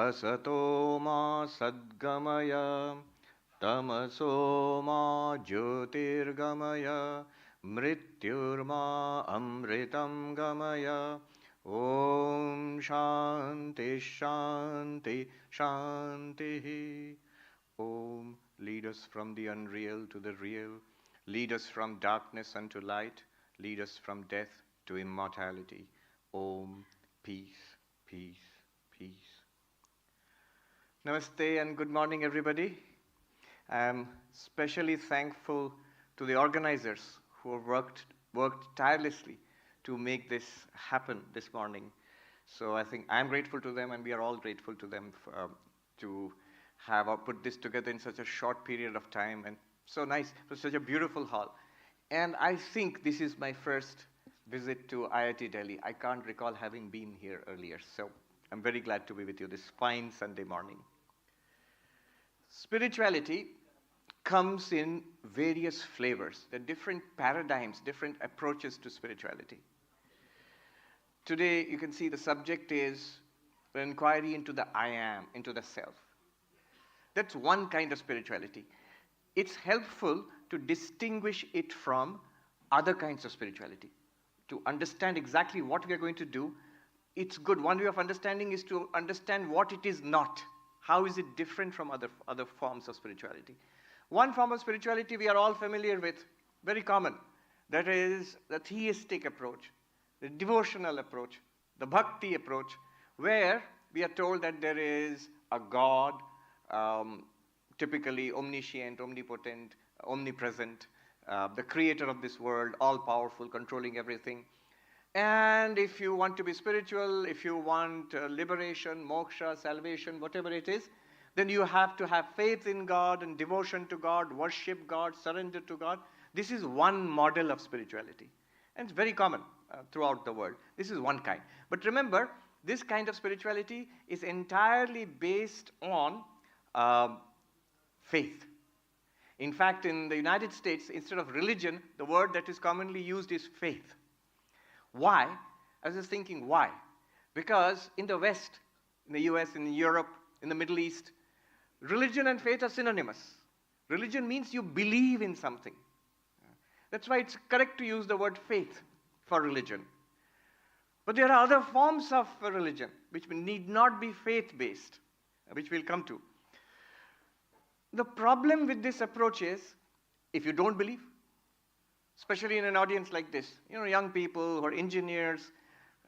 Asato ma sadgamaya, tamaso ma jyotirgamaya, mrityurma amritam gamaya. Om Shanti Shanti Shanti. Om, lead us from the unreal to the real. Lead us from darkness unto light. Lead us from death to immortality. Om, peace, peace, peace. Namaste and good morning, everybody. I'm especially thankful to the organizers who have worked tirelessly to make this happen this morning. So I think I'm grateful to them, and we are all grateful to them to have put this together in such a short period of time, and so nice. It was such a beautiful hall. And I think this is my first visit to IIT Delhi. I can't recall having been here earlier, so I'm very glad to be with you this fine Sunday morning. Spirituality comes in various flavors. There are different paradigms, different approaches to spirituality. Today, you can see the subject is the inquiry into the I am, into the self. That's one kind of spirituality. It's helpful to distinguish it from other kinds of spirituality. To understand exactly what we are going to do, it's good. One way of understanding is to understand what it is not. How is it different from other forms of spirituality? One form of spirituality we are all familiar with, very common. That is the theistic approach, the devotional approach, the bhakti approach, where we are told that there is a God, typically omniscient, omnipotent, omnipresent, the creator of this world, all-powerful, controlling everything. And if you want to be spiritual, if you want liberation, moksha, salvation, whatever it is, then you have to have faith in God and devotion to God, worship God, surrender to God. This is one model of spirituality. And it's very common throughout the world. This is one kind. But remember, this kind of spirituality is entirely based on faith. In fact, in the United States, instead of religion, the word that is commonly used is faith. Why? I was just thinking, why? Because in the West, in the US, in Europe, in the Middle East, religion and faith are synonymous. Religion means you believe in something. That's why it's correct to use the word faith for religion. But there are other forms of religion which need not be faith-based, which we'll come to. The problem with this approach is, if you don't believe, especially in an audience like this, young people who are engineers.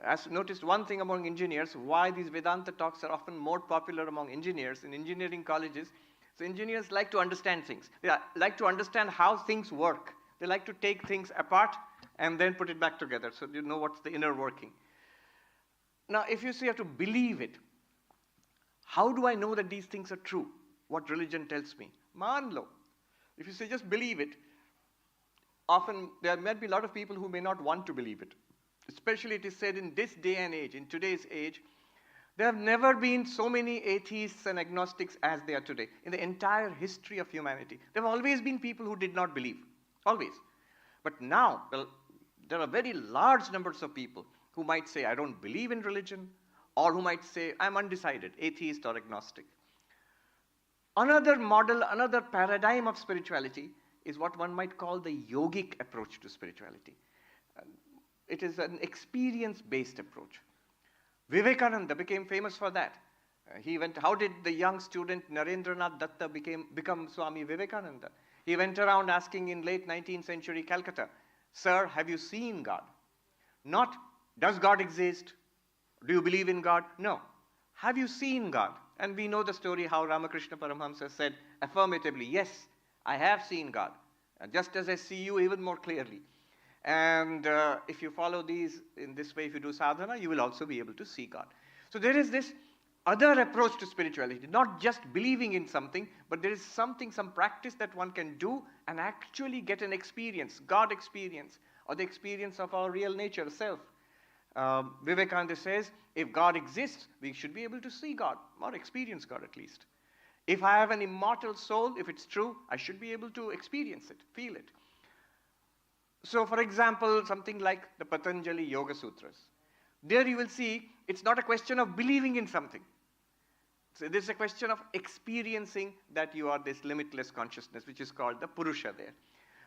I've noticed one thing among engineers, why these Vedanta talks are often more popular among engineers in engineering colleges. So engineers like to understand things. They like to understand how things work. They like to take things apart and then put it back together, so you know what's the inner working. Now, if you say you have to believe it, how do I know that these things are true? What religion tells me? Man lo. If you say just believe it, often there might be a lot of people who may not want to believe it. Especially it is said in this day and age, in today's age, there have never been so many atheists and agnostics as there are today. In the entire history of humanity, there have always been people who did not believe. Always. But now, well, there are very large numbers of people who might say, I don't believe in religion, or who might say, I'm undecided, atheist or agnostic. Another model, another paradigm of spirituality is what one might call the yogic approach to spirituality. It is an experience-based approach. Vivekananda became famous for that. How did the young student Narendranath Datta become Swami Vivekananda? He went around asking in late 19th century Calcutta, Sir, have you seen God? Not, does God exist? Do you believe in God? No. Have you seen God? And we know the story how Ramakrishna Paramahamsa said affirmatively, yes, I have seen God, just as I see you even more clearly. And if you follow these in this way, if you do sadhana, you will also be able to see God. So there is this other approach to spirituality, not just believing in something, but there is something, some practice that one can do and actually get an experience, God experience, or the experience of our real nature, self. Vivekananda says, if God exists, we should be able to see God, or experience God at least. If I have an immortal soul, if it's true, I should be able to experience it, feel it. So, for example, something like the Patanjali Yoga Sutras. There you will see, it's not a question of believing in something. So this is a question of experiencing that you are this limitless consciousness, which is called the Purusha there.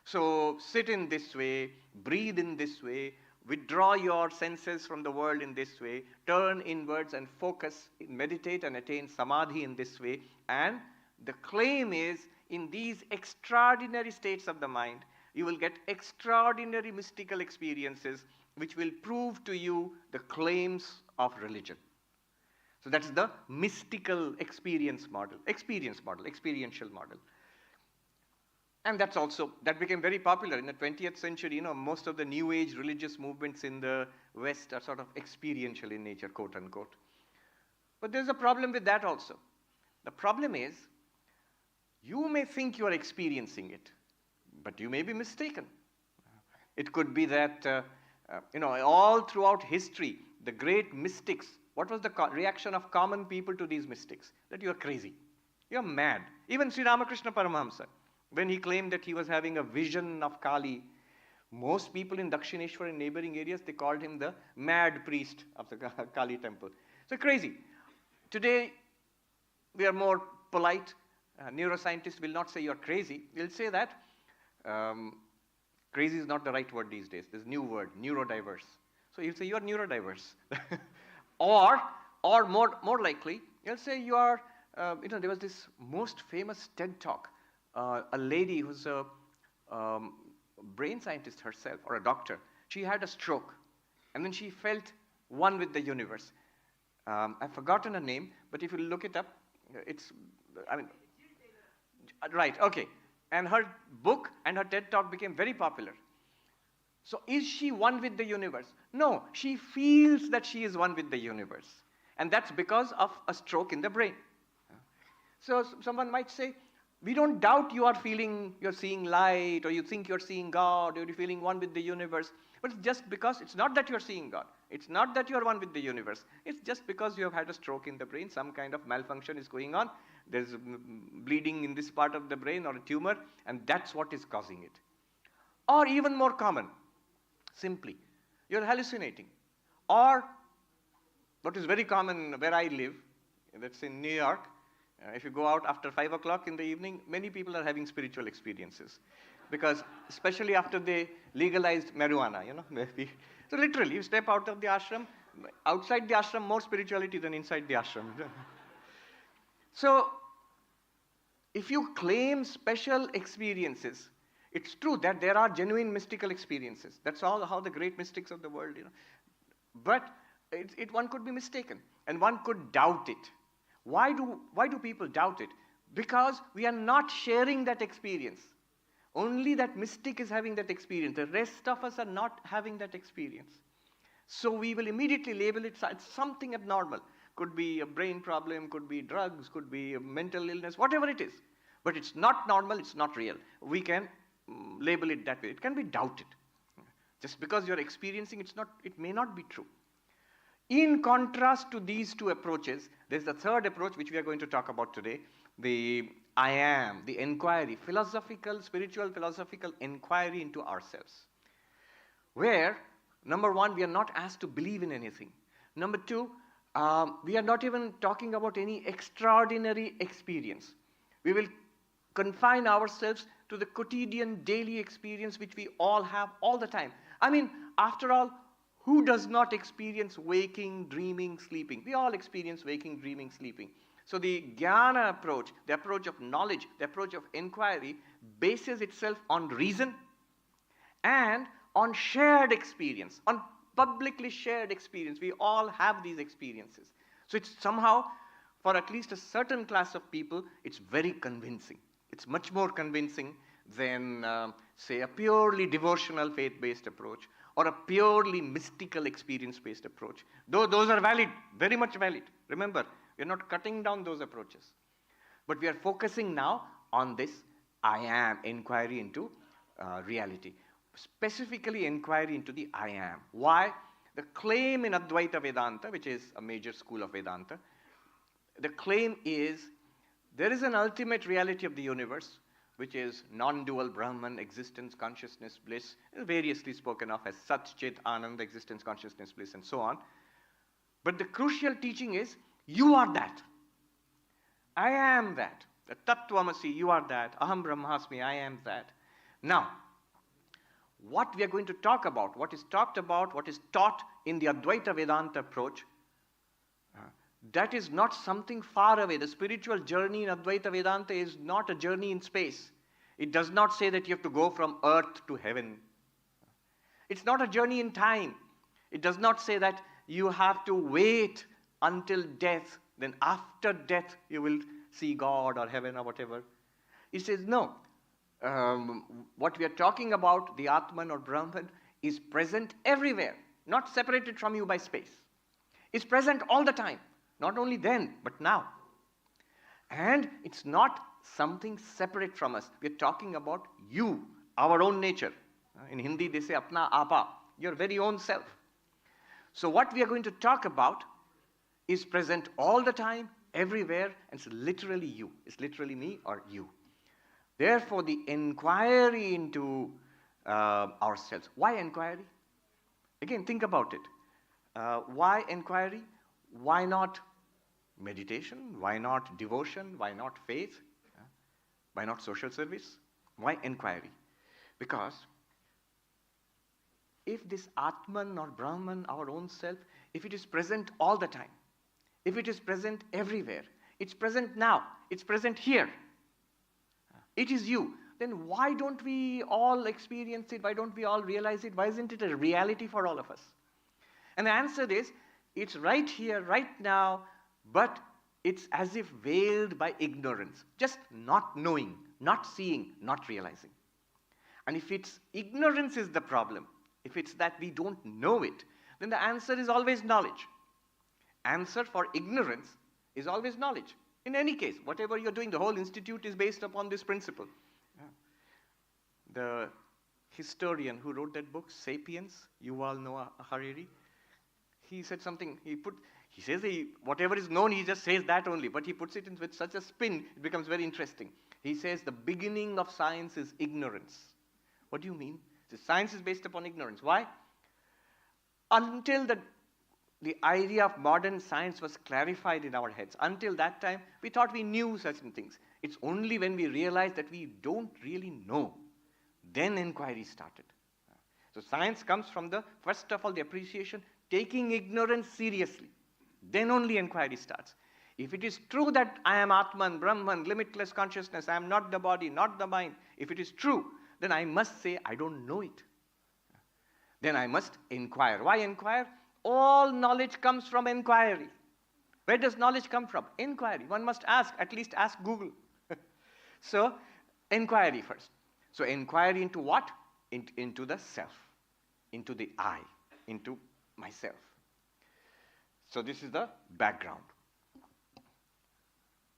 So sit in this way, breathe in this way, withdraw your senses from the world in this way, turn inwards and focus, meditate and attain samadhi in this way. And the claim is, in these extraordinary states of the mind, you will get extraordinary mystical experiences which will prove to you the claims of religion. So that's the mystical experiential model. And that became very popular in the 20th century. Most of the New Age religious movements in the West are sort of experiential in nature, quote unquote. But there's a problem with that also. The problem is, you may think you are experiencing it, but you may be mistaken. It could be that, all throughout history, the great mystics, what was the reaction of common people to these mystics? That you are crazy. You are mad. Even Sri Ramakrishna Paramahamsa, when he claimed that he was having a vision of Kali, most people in Dakshineshwar and neighboring areas, they called him the mad priest of the Kali temple. So crazy. Today, we are more polite. Neuroscientists will not say you're crazy. They'll say that crazy is not the right word these days. There's a new word, neurodiverse. So you'll say you're neurodiverse. or more likely, you'll say you are, there was this most famous TED talk. A lady who's a brain scientist herself, or a doctor, she had a stroke. And then she felt one with the universe. I've forgotten her name, but if you look it up, right, okay. And her book and her TED talk became very popular. So is she one with the universe? No, she feels that she is one with the universe. And that's because of a stroke in the brain. So someone might say, we don't doubt you're seeing light, or you think you're seeing God, or you're feeling one with the universe. But it's just because, it's not that you're seeing God. It's not that you're one with the universe. It's just because you have had a stroke in the brain, some kind of malfunction is going on. There's bleeding in this part of the brain or a tumor, and that's what is causing it. Or even more common, simply, you're hallucinating. Or, what is very common where I live, that's in New York, if you go out after 5 o'clock in the evening, many people are having spiritual experiences. Because, especially after they legalized marijuana, So literally, you step out of the ashram, outside the ashram, more spirituality than inside the ashram. So, if you claim special experiences, it's true that there are genuine mystical experiences. That's how the great mystics of the world, But one could be mistaken, and one could doubt it. Why do people doubt it? Because we are not sharing that experience. Only that mystic is having that experience. The rest of us are not having that experience. So we will immediately label it as something abnormal. Could be a brain problem, could be drugs, could be a mental illness, whatever it is. But it's not normal, it's not real. We can label it that way. It can be doubted. Just because you're experiencing, it may not be true. In contrast to these two approaches, there's the third approach which we are going to talk about today, the I am, the inquiry, spiritual philosophical inquiry into ourselves. Where, number one, we are not asked to believe in anything. Number two, we are not even talking about any extraordinary experience. We will confine ourselves to the quotidian, daily experience which we all have all the time. After all, who does not experience waking, dreaming, sleeping? We all experience waking, dreaming, sleeping. So the jnana approach, the approach of knowledge, the approach of inquiry, bases itself on reason and on shared experience, on publicly shared experience. We all have these experiences. So it's somehow, for at least a certain class of people, it's very convincing. It's much more convincing than, say, a purely devotional faith-based approach, or a purely mystical experience-based approach. Though those are valid, very much valid. Remember, we're not cutting down those approaches. But we are focusing now on this I am, inquiry into reality. Specifically, inquiry into the I am. Why? The claim in Advaita Vedanta, which is a major school of Vedanta, the claim is there is an ultimate reality of the universe, which is non-dual Brahman, existence, consciousness, bliss, variously spoken of as Sat, Chit, Anand, existence, consciousness, bliss, and so on. But the crucial teaching is, you are that. I am that. The Tattvamasi, you are that. Aham Brahmasmi, I am that. Now, what we are going to talk about, what is talked about, what is taught in the Advaita Vedanta approach, that is not something far away. The spiritual journey in Advaita Vedanta is not a journey in space. It does not say that you have to go from earth to heaven. It's not a journey in time. It does not say that you have to wait until death, then after death you will see God or heaven or whatever. It says no. What we are talking about, the Atman or Brahman, is present everywhere, not separated from you by space. It's present all the time, not only then, but now. And it's not something separate from us. We're talking about you, our own nature. In Hindi, they say apna apa, your very own self. So what we are going to talk about is present all the time, everywhere, and it's literally you. It's literally me or you. Therefore, the inquiry into ourselves. Why inquiry? Again, think about it. Why inquiry? Why not meditation? Why not devotion? Why not faith? Why not social service? Why inquiry? Because if this Atman or Brahman, our own self, if it is present all the time, if it is present everywhere, it's present now, it's present here, it is you, then why don't we all experience it? Why don't we all realize it? Why isn't it a reality for all of us? And the answer is, it's right here, right now, but it's as if veiled by ignorance. Just not knowing, not seeing, not realizing. And if it's ignorance is the problem, if it's that we don't know it, then the answer is always knowledge. Answer for ignorance is always knowledge. In any case, whatever you're doing, the whole institute is based upon this principle. The historian who wrote that book, Sapiens, Yuval Noah Harari, he said something, he says whatever is known, he just says that only, but he puts it in with such a spin, it becomes very interesting. He says the beginning of science is ignorance. What do you mean? So science is based upon ignorance. Why? Until the idea of modern science was clarified in our heads, until that time, we thought we knew certain things. It's only when we realized that we don't really know, then inquiry started. So science comes from first of all, the appreciation, taking ignorance seriously. Then only inquiry starts. If it is true that I am Atman, Brahman, limitless consciousness, I am not the body, not the mind, if it is true, then I must say, I don't know it. Then I must inquire. Why inquire? All knowledge comes from inquiry. Where does knowledge come from? Inquiry. One must ask, at least ask Google. So, inquiry first. So, inquiry into what? Into the self, into the I, into myself. So, this is the background.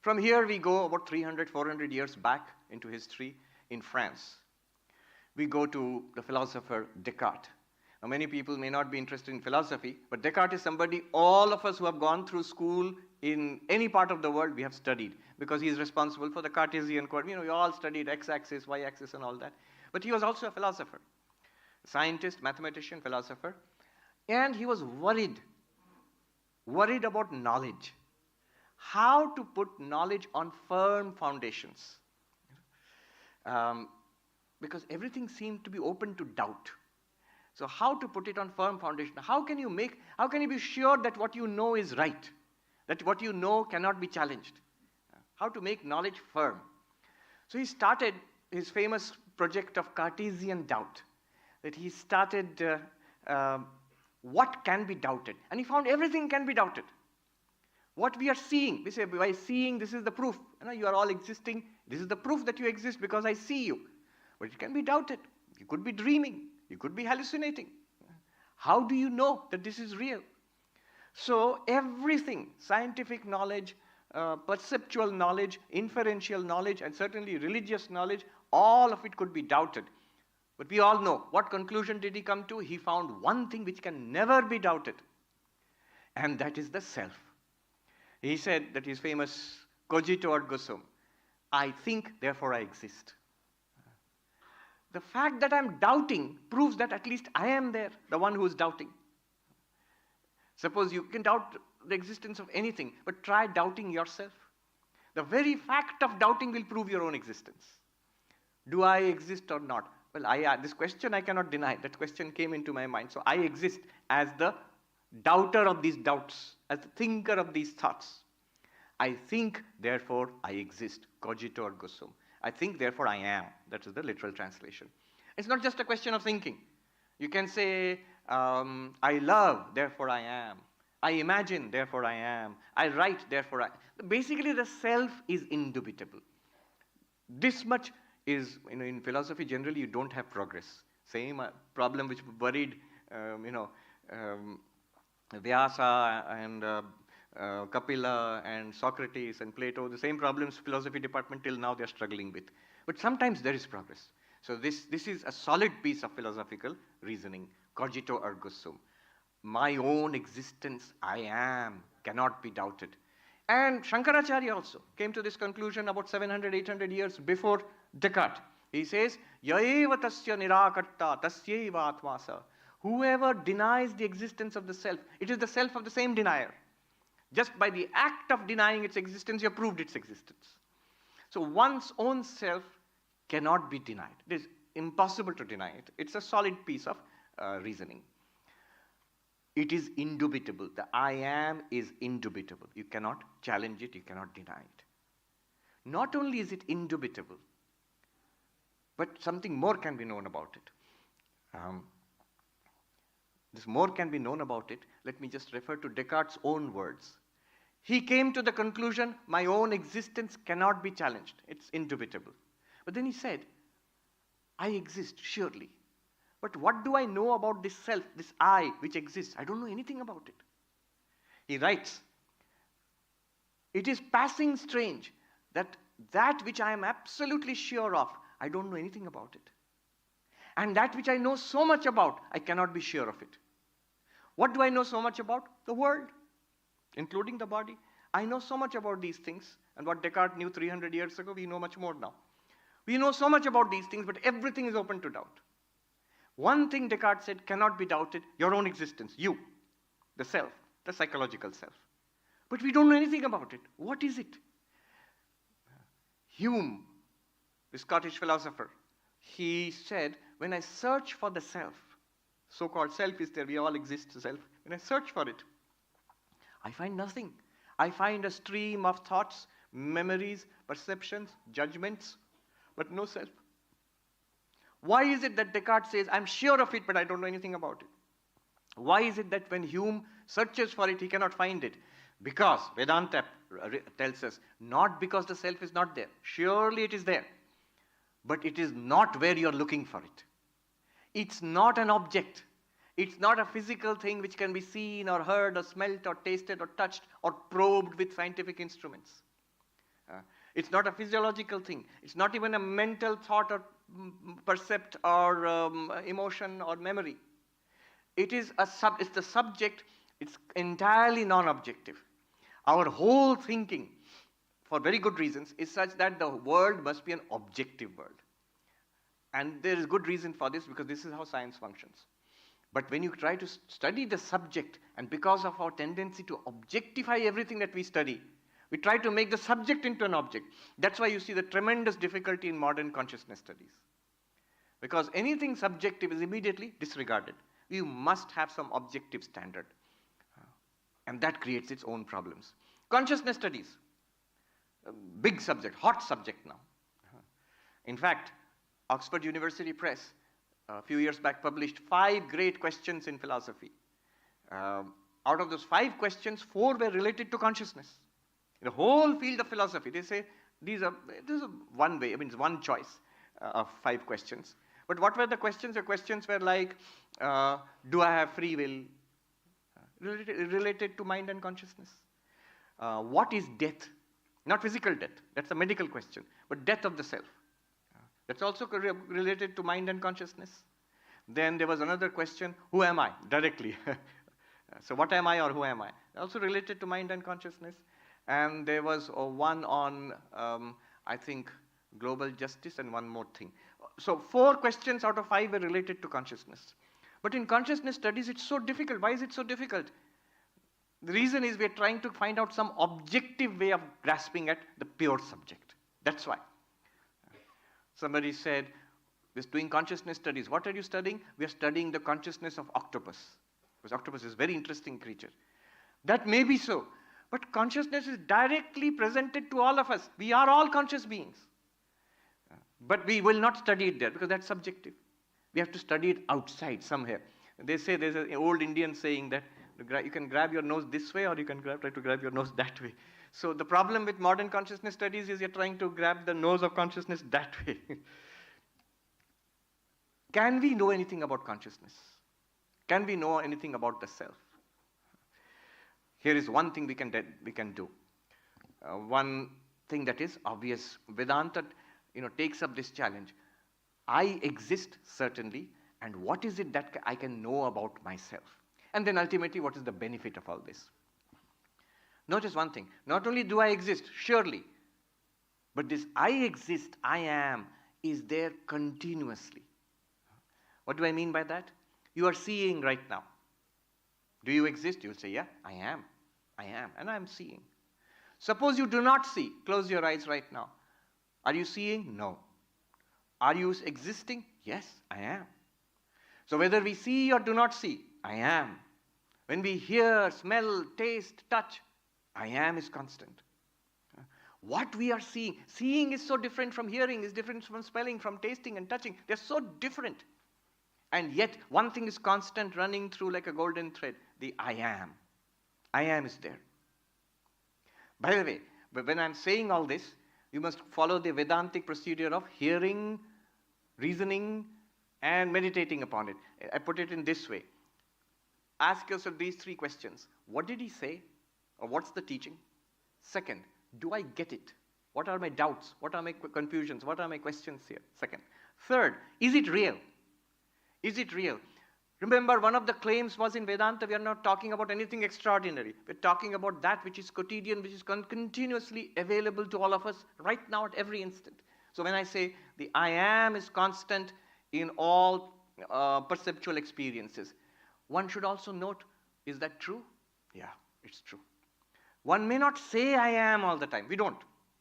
From here, we go about 300, 400 years back into history in France. We go to the philosopher Descartes. Now, many people may not be interested in philosophy, but Descartes is somebody all of us who have gone through school in any part of the world, we have studied, because he is responsible for the Cartesian coordinate. We all studied x-axis, y-axis, and all that. But he was also a philosopher, scientist, mathematician, philosopher, and he was worried about knowledge. How to put knowledge on firm foundations. Because everything seemed to be open to doubt. So how to put it on firm foundation? How can you be sure that what you know is right? That what you know cannot be challenged? How to make knowledge firm? So he started his famous project of Cartesian doubt. That he started what can be doubted. And he found everything can be doubted. What we are seeing, we say by seeing this is the proof. You are all existing. This is the proof that you exist because I see you. But it can be doubted. You could be dreaming. You could be hallucinating. How do you know that this is real? So everything, scientific knowledge, perceptual knowledge, inferential knowledge, and certainly religious knowledge, all of it could be doubted. But we all know, what conclusion did he come to? He found one thing which can never be doubted. And that is the self. He said that his famous cogito ergo sum, I think, therefore I exist. The fact that I'm doubting proves that at least I am there, the one who is doubting. Suppose you can doubt the existence of anything, but try doubting yourself. The very fact of doubting will prove your own existence. Do I exist or not? Well, this question I cannot deny. That question came into my mind. So I exist as the doubter of these doubts, as the thinker of these thoughts. I think, therefore I exist. Cogito ergo sum. I think, therefore I am. That is the literal translation. It's not just a question of thinking. You can say, I love, therefore I am. I imagine, therefore I am. I write, therefore I am. Basically, the self is indubitable. This much is, in philosophy, generally you don't have progress. Same problem which worried, Vyasa and Kapila and Socrates and Plato, the same problems philosophy department till now they're struggling with. But sometimes there is progress. So this is a solid piece of philosophical reasoning. Cogito ergo sum. My own existence, I am, cannot be doubted. And Shankaracharya also came to this conclusion about 700, 800 years before Descartes. He says, Yaeva tasya nirakarta tasyeva atmasa. Whoever denies the existence of the self, it is the self of the same denier. Just by the act of denying its existence, you have proved its existence. So one's own self cannot be denied. It is impossible to deny it. It's a solid piece of reasoning. It is indubitable. The I am is indubitable. You cannot challenge it, you cannot deny it. Not only is it indubitable, but something more can be known about it. This more can be known about it. Let me just refer to Descartes' own words. He came to the conclusion, my own existence cannot be challenged. It's indubitable. But then he said, I exist, surely. But what do I know about this self, this I, which exists? I don't know anything about it. He writes, it is passing strange that which I am absolutely sure of, I don't know anything about it. And that which I know so much about, I cannot be sure of it. What do I know so much about? The world, including the body. I know so much about these things, and what Descartes knew 300 years ago, we know much more now. We know so much about these things, but everything is open to doubt. One thing Descartes said cannot be doubted, your own existence, you, the self, the psychological self. But we don't know anything about it. What is it? Hume, the Scottish philosopher, he said, when I search for the self, so-called self is there, we all exist self, when I search for it, I find nothing. I find a stream of thoughts, memories, perceptions, judgments, but no self. Why is it that Descartes says, I'm sure of it, but I don't know anything about it? Why is it that when Hume searches for it, he cannot find it? Because Vedanta tells us, not because the self is not there. Surely it is there. But it is not where you're looking for it. It's not an object. It's not a physical thing which can be seen or heard or smelt or tasted or touched or probed with scientific instruments. It's not a physiological thing. It's not even a mental thought or percept or emotion or memory. It's the subject. It's entirely non-objective. Our whole thinking, for very good reasons, is such that the world must be an objective world. And there is good reason for this, because this is how science functions. But when you try to study the subject, and because of our tendency to objectify everything that we study, we try to make the subject into an object. That's why you see the tremendous difficulty in modern consciousness studies. Because anything subjective is immediately disregarded. You must have some objective standard. And that creates its own problems. Consciousness studies, a big subject, hot subject now. In fact, Oxford University Press, a few years back, published 5 great questions in philosophy. Out of those 5 questions, 4 were related to consciousness. In the whole field of philosophy, they say, this is one way, it's one choice of 5 questions. But what were the questions? The questions were like, do I have free will? Related to mind and consciousness. What is death? Not physical death, that's a medical question, but death of the self. That's also related to mind and consciousness. Then there was another question, who am I? Directly. So what am I or who am I? Also related to mind and consciousness. And there was one on, I think, global justice and one more thing. So 4 questions out of 5 were related to consciousness. But in consciousness studies, it's so difficult. Why is it so difficult? The reason is we are trying to find out some objective way of grasping at the pure subject. That's why. Somebody said, we're doing consciousness studies. What are you studying? We are studying the consciousness of octopus. Because octopus is a very interesting creature. That may be so. But consciousness is directly presented to all of us. We are all conscious beings. But we will not study it there because that's subjective. We have to study it outside somewhere. They say there's an old Indian saying that you can grab your nose this way or you can try to grab your nose that way. So the problem with modern consciousness studies is you're trying to grab the nose of consciousness that way. Can we know anything about consciousness? Can we know anything about the self? Here is one thing we can do. One thing that is obvious. Vedanta takes up this challenge. I exist, certainly, and what is it that I can know about myself? And then ultimately, what is the benefit of all this? Notice one thing. Not only do I exist, surely, but this I exist, I am, is there continuously. What do I mean by that? You are seeing right now. Do you exist? You'll say, yeah, I am, and I'm seeing. Suppose you do not see. Close your eyes right now. Are you seeing? No. Are you existing? Yes, I am. So whether we see or do not see, I am. When we hear, smell, taste, touch, I am is constant. What we are seeing is so different from hearing, is different from smelling, from tasting and touching. They're so different. And yet, one thing is constant, running through like a golden thread. The I am. I am is there. By the way, when I'm saying all this, you must follow the Vedantic procedure of hearing, reasoning, and meditating upon it. I put it in this way. Ask yourself these three questions. What did he say? Or what's the teaching? Second, do I get it? What are my doubts? What are my confusions? What are my questions here? Second. Third, is it real? Is it real? Remember, one of the claims was in Vedanta, we are not talking about anything extraordinary. We're talking about that which is quotidian, which is continuously available to all of us right now at every instant. So when I say the I am is constant in all perceptual experiences, one should also note, is that true? Yeah, it's true. One may not say I am all the time. We don't.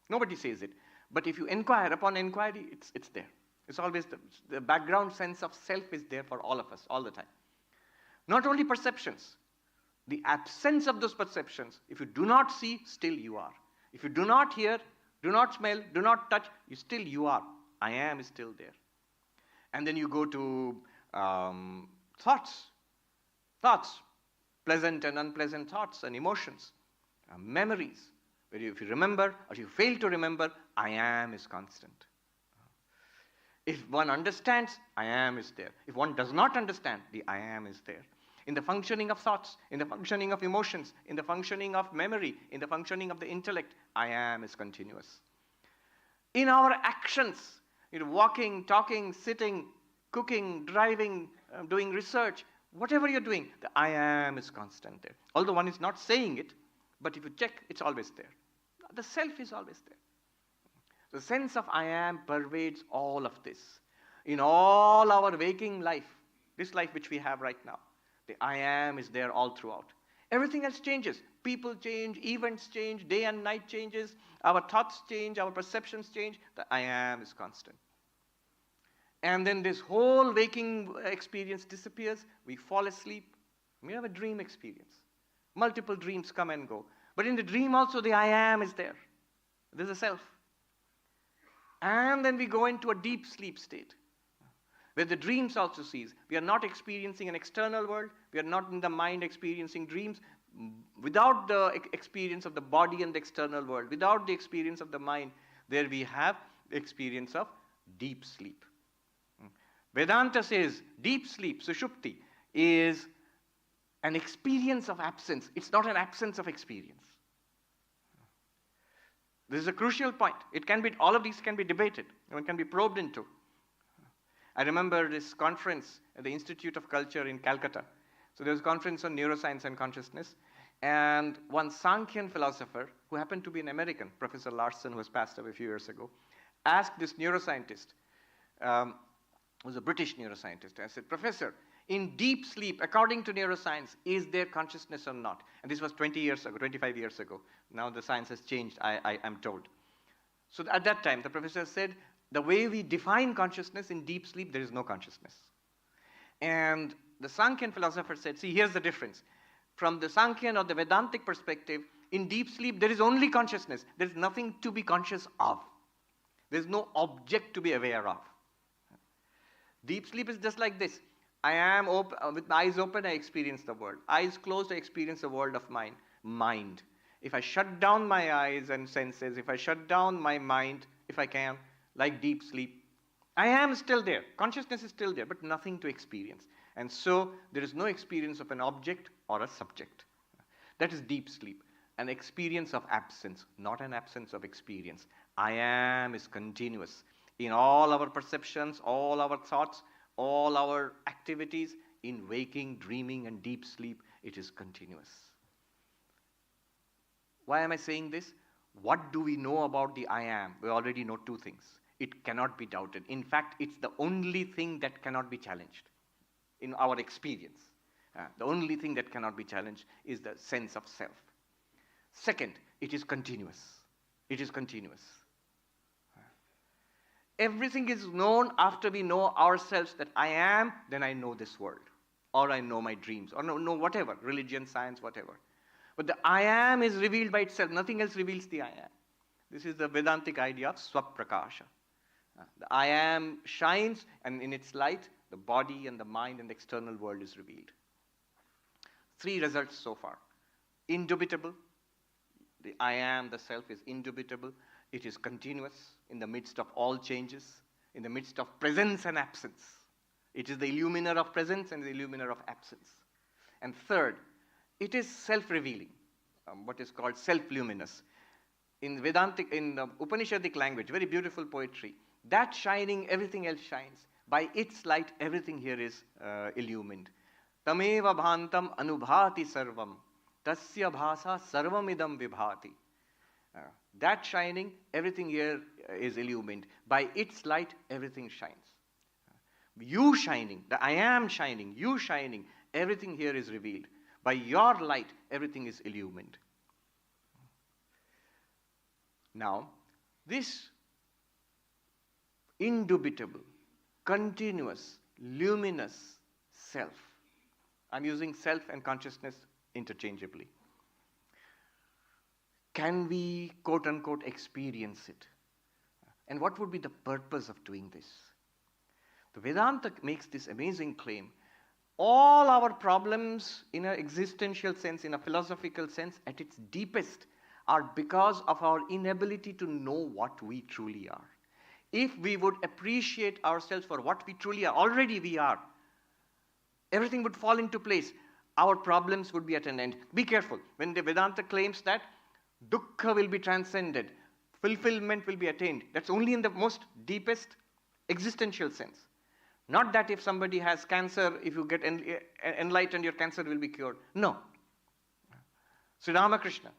Nobody says it. But if you inquire, upon inquiry, it's there. It's always the background sense of self is there for all of us, all the time. Not only perceptions, the absence of those perceptions. If you do not see, still you are. If you do not hear, do not smell, do not touch, you are. I am is still there. And then you go to thoughts. Thoughts, pleasant and unpleasant thoughts and emotions, memories. Where if you remember or you fail to remember, I am is constant. If one understands, I am is there. If one does not understand, the I am is there. In the functioning of thoughts, in the functioning of emotions, in the functioning of memory, in the functioning of the intellect, I am is continuous. In our actions, walking, talking, sitting, cooking, driving, doing research, whatever you're doing, the I am is constant there. Although one is not saying it, but if you check, it's always there. The self is always there. The sense of I am pervades all of this. In all our waking life, this life which we have right now, the I am is there all throughout. Everything else changes. People change, events change, day and night changes, our thoughts change, our perceptions change. The I am is constant. And then this whole waking experience disappears. We fall asleep. We have a dream experience. Multiple dreams come and go. But in the dream also the I am is there. There's a self. And then we go into a deep sleep state, where the dreams also cease. We are not experiencing an external world. We are not in the mind experiencing dreams. Without the experience of the body and the external world, without the experience of the mind, there we have the experience of deep sleep. Vedanta says deep sleep, sushupti, is an experience of absence. It's not an absence of experience. This is a crucial point. All of these can be debated. One can be probed into. I remember this conference at the Institute of Culture in Calcutta. So there was a conference on neuroscience and consciousness. And one Sankhyan philosopher, who happened to be an American, Professor Larson, who has passed away a few years ago, asked this neuroscientist, who was a British neuroscientist, I said, Professor, In deep sleep, according to neuroscience, is there consciousness or not? And this was 20 years ago, 25 years ago. Now the science has changed, I'm told. So at that time, the professor said, the way we define consciousness in deep sleep, there is no consciousness. And the Sankhyan philosopher said, see, here's the difference. From the Sankhyan or the Vedantic perspective, in deep sleep, there is only consciousness. There is nothing to be conscious of. There is no object to be aware of. Deep sleep is just like this. I am with my eyes open, I experience the world. Eyes closed, I experience the world of mind. If I shut down my eyes and senses, if I shut down my mind, if I can, like deep sleep, I am still there. Consciousness is still there, but nothing to experience. And so there is no experience of an object or a subject. That is deep sleep. An experience of absence, not an absence of experience. I am is continuous. In all our perceptions, all our thoughts, all our activities, in waking, dreaming, and deep sleep, it is continuous. Why am I saying this? What do we know about the I am? We already know two things. It cannot be doubted. In fact, it's the only thing that cannot be challenged in our experience. The only thing that cannot be challenged is the sense of self. Second, it is continuous. It is continuous. Everything is known after we know ourselves that I am, then I know this world. Or I know my dreams. Or know whatever, religion, science, whatever. But the I am is revealed by itself. Nothing else reveals the I am. This is the Vedantic idea of swaprakasha. The I am shines, and in its light, the body and the mind and the external world is revealed. 3 results so far. Indubitable. The I am, the self, is indubitable. It is continuous in the midst of all changes, in the midst of presence and absence. It is the illuminer of presence and the illuminer of absence. And third, it is self-revealing, what is called self-luminous. In Vedantic, in the Upanishadic language, very beautiful poetry, that shining, everything else shines. By its light, everything here is illumined. Tameva bhantam anubhati sarvam, tasya bhasa sarvamidam vibhati. That shining, everything here is illumined. By its light, everything shines. You shining, the I am shining, you shining, everything here is revealed. By your light, everything is illumined. Now, this indubitable, continuous, luminous self, I'm using self and consciousness interchangeably. Can we, quote unquote, experience it? And what would be the purpose of doing this? The Vedanta makes this amazing claim. All our problems, in an existential sense, in a philosophical sense, at its deepest, are because of our inability to know what we truly are. If we would appreciate ourselves for what we truly are, already we are, everything would fall into place. Our problems would be at an end. Be careful. When the Vedanta claims that dukkha will be transcended, fulfillment will be attained, that's only in the most deepest existential sense. Not that if somebody has cancer, if you get enlightened, your cancer will be cured. No. Sri Ramakrishna,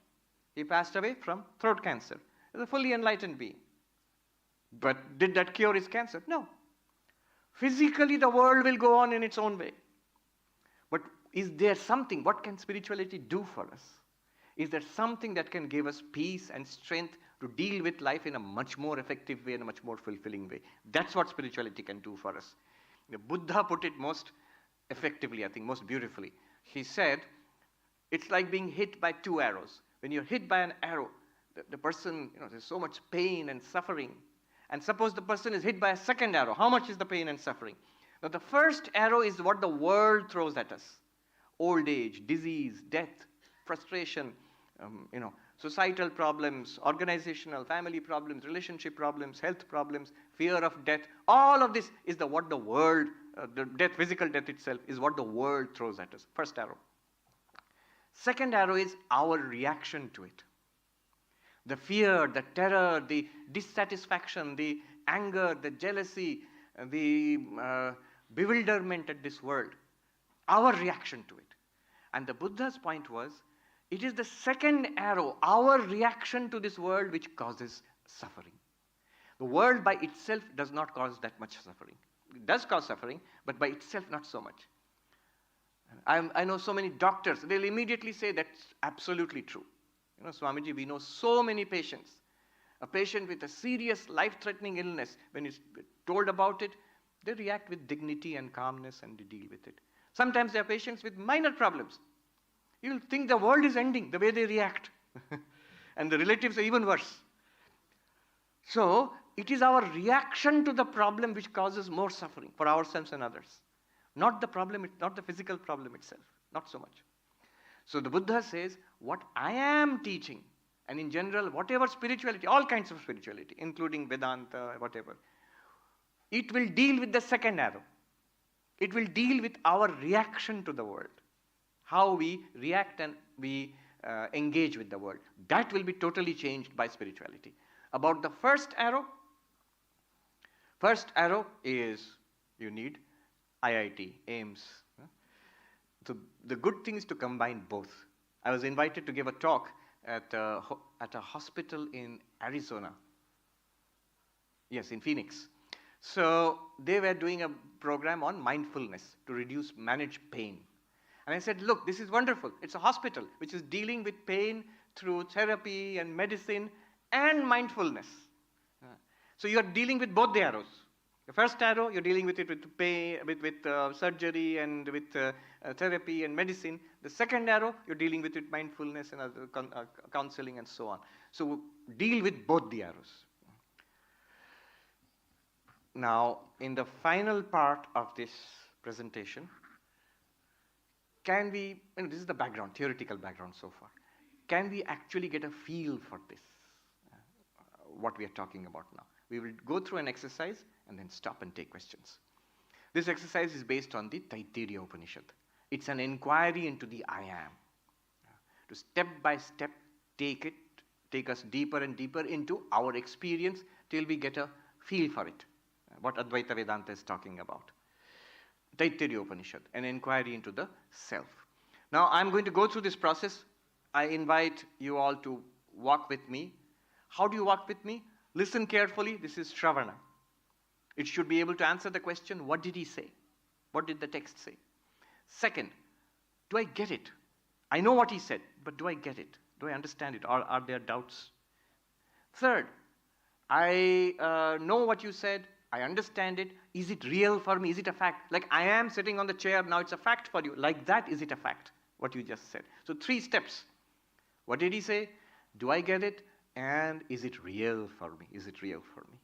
he passed away from throat cancer. He was a fully enlightened being. But did that cure his cancer? No. Physically, the world will go on in its own way. But is there something, what can spirituality do for us? Is there something that can give us peace and strength to deal with life in a much more effective way and a much more fulfilling way? That's what spirituality can do for us. The Buddha put it most effectively, I think, most beautifully. He said, it's like being hit by 2 arrows. When you're hit by an arrow, the person, there's so much pain and suffering. And suppose the person is hit by a second arrow. How much is the pain and suffering? Now, the first arrow is what the world throws at us. Old age, disease, death, frustration, societal problems, organizational, family problems, relationship problems, health problems, fear of death. All of this is what the world, the death, physical death itself, is what the world throws at us. First arrow. Second arrow is our reaction to it. The fear, the terror, the dissatisfaction, the anger, the jealousy, the bewilderment at this world. Our reaction to it. And the Buddha's point was, it is the second arrow, our reaction to this world, which causes suffering. The world by itself does not cause that much suffering. It does cause suffering, but by itself not so much. I know so many doctors, they'll immediately say that's absolutely true. Swamiji, we know so many patients. A patient with a serious life-threatening illness, when he's told about it, they react with dignity and calmness and they deal with it. Sometimes there are patients with minor problems. You'll think the world is ending, the way they react. And the relatives are even worse. So, it is our reaction to the problem which causes more suffering for ourselves and others. Not the problem, not the physical problem itself, not so much. So the Buddha says, what I am teaching, and in general, whatever spirituality, all kinds of spirituality, including Vedanta, whatever, it will deal with the second arrow. It will deal with our reaction to the world. How we react and we engage with the world. That will be totally changed by spirituality. About the first arrow is you need IIT, AIMS. So the good thing is to combine both. I was invited to give a talk at a hospital in Arizona. Yes, in Phoenix. So they were doing a program on mindfulness to manage pain. And I said, look, this is wonderful. It's a hospital which is dealing with pain through therapy and medicine and mindfulness. So you are dealing with both the arrows. The first arrow, you're dealing with it with pain, with surgery and with therapy and medicine. The second arrow, you're dealing with it mindfulness and other counseling and so on. So deal with both the arrows. Now, in the final part of this presentation, can we, this is the background, theoretical background so far. Can we actually get a feel for this, what we are talking about now? We will go through an exercise and then stop and take questions. This exercise is based on the Taittiriya Upanishad. It's an inquiry into the I am. To step by step take us deeper and deeper into our experience till we get a feel for it, what Advaita Vedanta is talking about. Taittiriya Upanishad, an inquiry into the self. Now I'm going to go through this process. I invite you all to walk with me. How do you walk with me? Listen carefully. This is Shravana. It should be able to answer the question, what did he say? What did the text say? Second, do I get it? I know what he said, but do I get it? Do I understand it? Or are there doubts? Third, I know what you said. I understand it. Is it real for me? Is it a fact? Like I am sitting on the chair, now it's a fact for you. Like that, is it a fact? What you just said. So 3 steps. What did he say? Do I get it? And is it real for me? Is it real for me?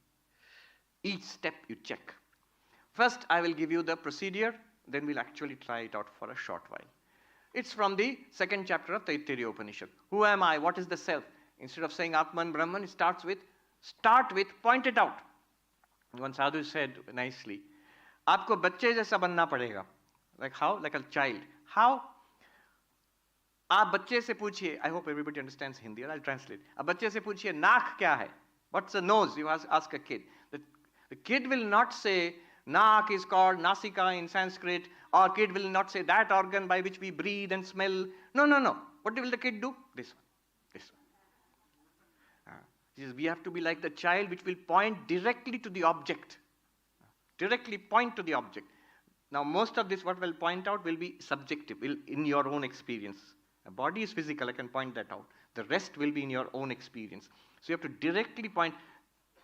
Each step you check. First, I will give you the procedure, then we'll actually try it out for a short while. It's from the 2nd chapter of Taittiriya Upanishad. Who am I? What is the self? Instead of saying Atman, Brahman, it start with, point it out. One sadhu said nicely, Aapko bacche jaisa banna padega. Like how? Like a child. How? आप बच्चे से पूछिए, I hope everybody understands Hindi, and I'll translate. आप बच्चे से पूछिए, नाक क्या है? What's a nose? You ask a kid. The kid will not say, naak is called nasika in Sanskrit, or kid will not say that organ by which we breathe and smell. No. What will the kid do? This one. We have to be like the child which will point directly to the object. Directly point to the object. Now most of this, what will point out, will be subjective, in your own experience. The body is physical, I can point that out. The rest will be in your own experience. So you have to directly point.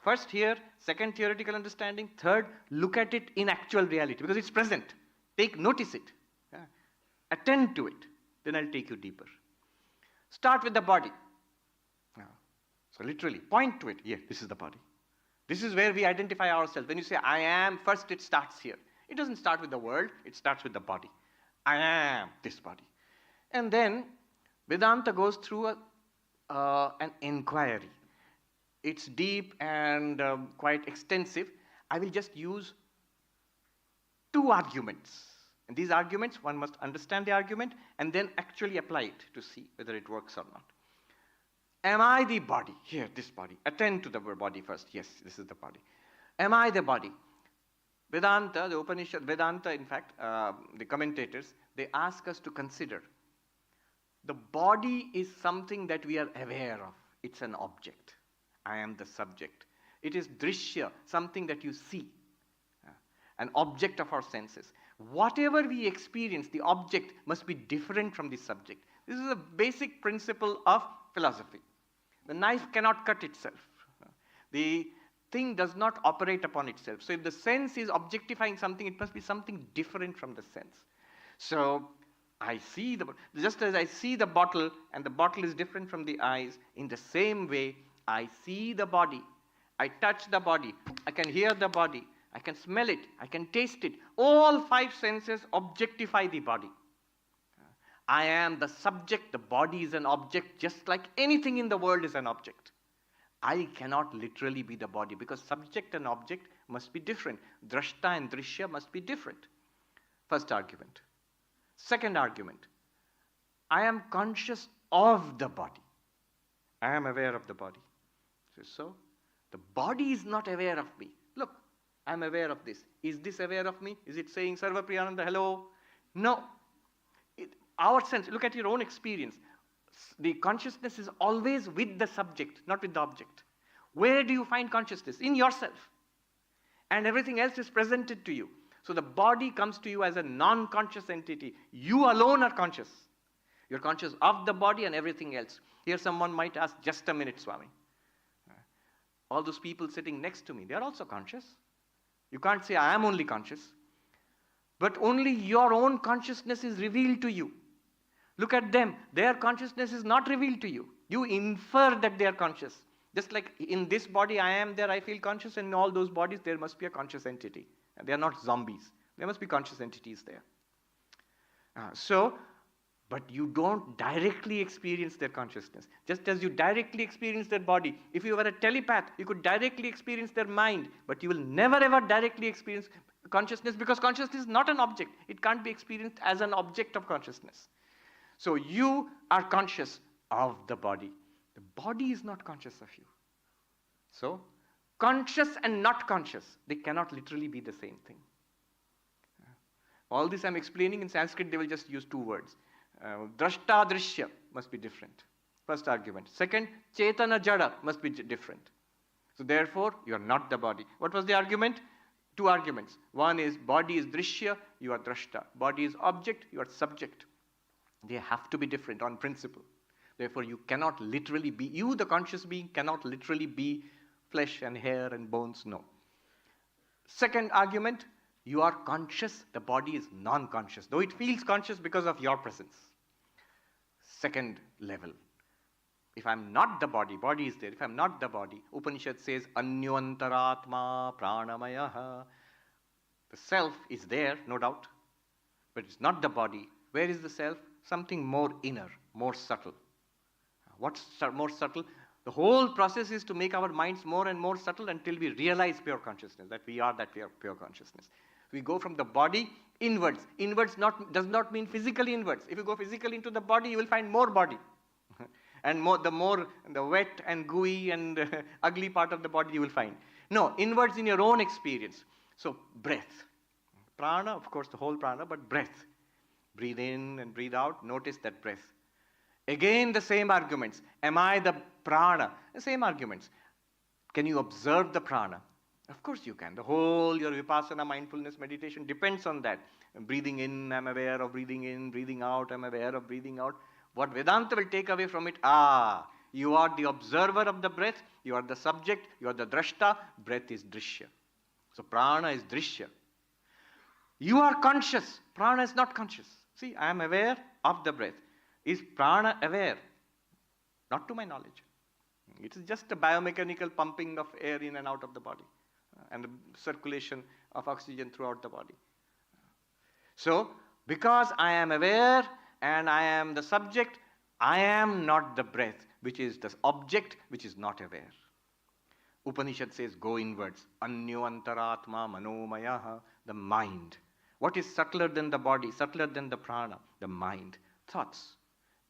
First here, second theoretical understanding, third, look at it in actual reality, because it's present. Notice it. Attend to it. Then I'll take you deeper. Start with the body. So literally, point to it. Yeah, this is the body. This is where we identify ourselves. When you say, I am, first it starts here. It doesn't start with the world, it starts with the body. I am this body. And then, Vedanta goes through an inquiry. It's deep and quite extensive. I will just use 2 arguments. And these arguments, one must understand the argument and then actually apply it to see whether it works or not. Am I the body? Here, this body. Attend to the body first. Yes, this is the body. Am I the body? Vedanta, the Upanishad, Vedanta, in fact, the commentators, they ask us to consider the body is something that we are aware of. It's an object. I am the subject. It is drishya, something that you see, an object of our senses. Whatever we experience, the object must be different from the subject. This is a basic principle of philosophy. The knife cannot cut itself. The thing does not operate upon itself. So if the sense is objectifying something, it must be something different from the sense. So I see just as I see the bottle and the bottle is different from the eyes, in the same way, I see the body, I touch the body, I can hear the body, I can smell it, I can taste it. All five senses objectify the body. I am the subject, the body is an object, just like anything in the world is an object. I cannot literally be the body because subject and object must be different. Drashta and drishya must be different. First argument. Second argument. I am conscious of the body. I am aware of the body. So, the body is not aware of me. Look, I am aware of this. Is this aware of me? Is it saying, Sarvapriyananda, hello? No. Our sense, look at your own experience. The consciousness is always with the subject, not with the object. Where do you find consciousness? In yourself. And everything else is presented to you. So the body comes to you as a non-conscious entity. You alone are conscious. You're conscious of the body and everything else. Here someone might ask, just a minute, Swami. All those people sitting next to me, they're also conscious. You can't say, I am only conscious. But only your own consciousness is revealed to you. Look at them. Their consciousness is not revealed to you. You infer that they are conscious. Just like in this body, I am there, I feel conscious, and in all those bodies, there must be a conscious entity. And they are not zombies. There must be conscious entities there. But you don't directly experience their consciousness. Just as you directly experience their body. If you were a telepath, you could directly experience their mind, but you will never ever directly experience consciousness because consciousness is not an object. It can't be experienced as an object of consciousness. So you are conscious of the body. The body is not conscious of you. So, conscious and not conscious, they cannot literally be the same thing. All this I'm explaining in Sanskrit, they will just use two words. Drashta, drishya must be different. First argument. Second, chetana, jada must be different. So therefore, you are not the body. What was the argument? Two arguments. One is body is drishya, you are drashta. Body is object, you are subject. They have to be different on principle. Therefore, you cannot literally be, you the conscious being cannot literally be flesh and hair and bones, no. Second argument, you are conscious, the body is non-conscious, though it feels conscious because of your presence. Second level. If I'm not the body, body is there. If I'm not the body, Upanishad says, Anyantaratma pranamayaha. The self is there, no doubt, but it's not the body. Where is the self? Something more inner, more subtle. What's more subtle? The whole process is to make our minds more and more subtle until we realize pure consciousness, that we are that pure consciousness. We go from the body inwards. Inwards does not mean physically inwards. If you go physically into the body, you will find more body. And the wet and gooey and ugly part of the body you will find. No, inwards in your own experience. So, breath. Prana, of course, the whole prana, but breath. Breathe in and breathe out. Notice that breath. Again, the same arguments. Am I the prana? The same arguments. Can you observe the prana? Of course you can. The whole, your vipassana, mindfulness, meditation depends on that. Breathing in, I'm aware of breathing in. Breathing out, I'm aware of breathing out. What Vedanta will take away from it, you are the observer of the breath, you are the subject, you are the drashta, breath is drishya. So prana is drishya. You are conscious, prana is not conscious. See, I am aware of the breath. Is prana aware? Not to my knowledge. It is just a biomechanical pumping of air in and out of the body and the circulation of oxygen throughout the body. So, because I am aware and I am the subject, I am not the breath, which is the object, which is not aware. Upanishad says, go inwards. Anyo antaratma manomayaha, the mind. What is subtler than the body, subtler than the prana? The mind. Thoughts,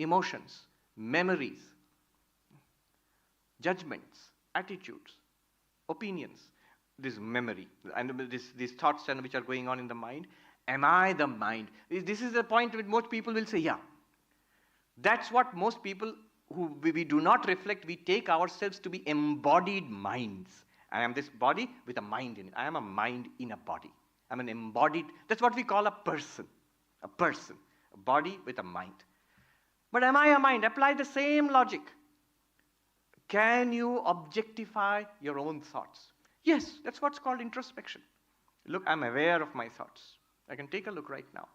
emotions, memories, judgments, attitudes, opinions. This memory, and these thoughts which are going on in the mind. Am I the mind? This is the point where most people will say, yeah. That's what most people who we do not reflect, we take ourselves to be embodied minds. I am this body with a mind in it. I am a mind in a body. I'm an embodied, that's what we call a person. A person, a body with a mind. But am I a mind? Apply the same logic. Can you objectify your own thoughts? Yes, that's what's called introspection. Look, I'm aware of my thoughts. I can take a look right now.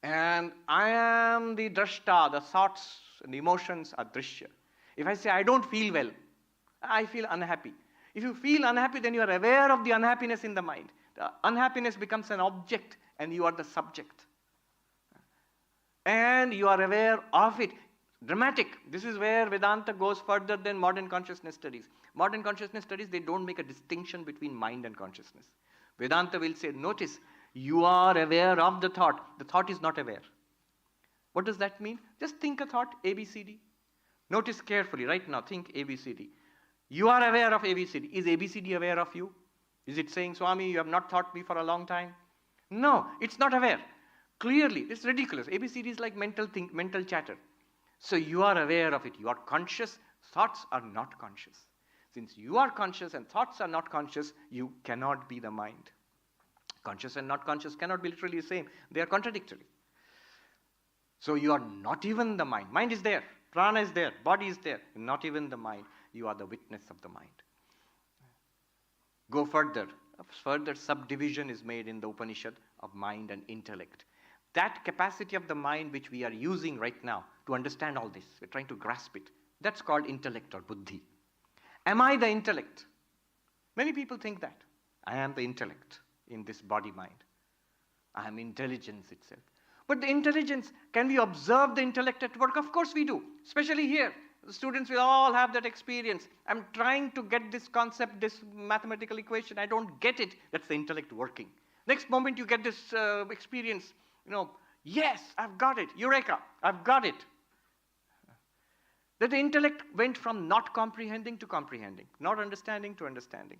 And I am the drashta, the thoughts and the emotions are drishya. If I say I don't feel well, I feel unhappy. If you feel unhappy, then you are aware of the unhappiness in the mind. The unhappiness becomes an object and you are the subject. And you are aware of it. Dramatic. This is where Vedanta goes further than modern consciousness studies. Modern consciousness studies, they don't make a distinction between mind and consciousness. Vedanta will say, notice, you are aware of the thought. The thought is not aware. What does that mean? Just think a thought, A, B, C, D. Notice carefully, right now, think A, B, C, D. You are aware of A, B, C, D. Is A, B, C, D aware of you? Is it saying, Swami, you have not thought me for a long time? No, it's not aware. Clearly, it's ridiculous. A, B, C, D is like mental chatter. So you are aware of it. You are conscious. Thoughts are not conscious. Since you are conscious and thoughts are not conscious, you cannot be the mind. Conscious and not conscious cannot be literally the same. They are contradictory. So you are not even the mind. Mind is there. Prana is there. Body is there. Not even the mind. You are the witness of the mind. Go further. A further subdivision is made in the Upanishad of mind and intellect. That capacity of the mind which we are using right now to understand all this, we're trying to grasp it, that's called intellect or buddhi. Am I the intellect? Many people think that. I am the intellect in this body-mind. I am intelligence itself. But the intelligence, can we observe the intellect at work? Of course we do, especially here. The students will all have that experience. I'm trying to get this concept, this mathematical equation. I don't get it. That's the intellect working. Next moment you get this experience. Yes, I've got it. Eureka, I've got it. That the intellect went from not comprehending to comprehending, not understanding to understanding.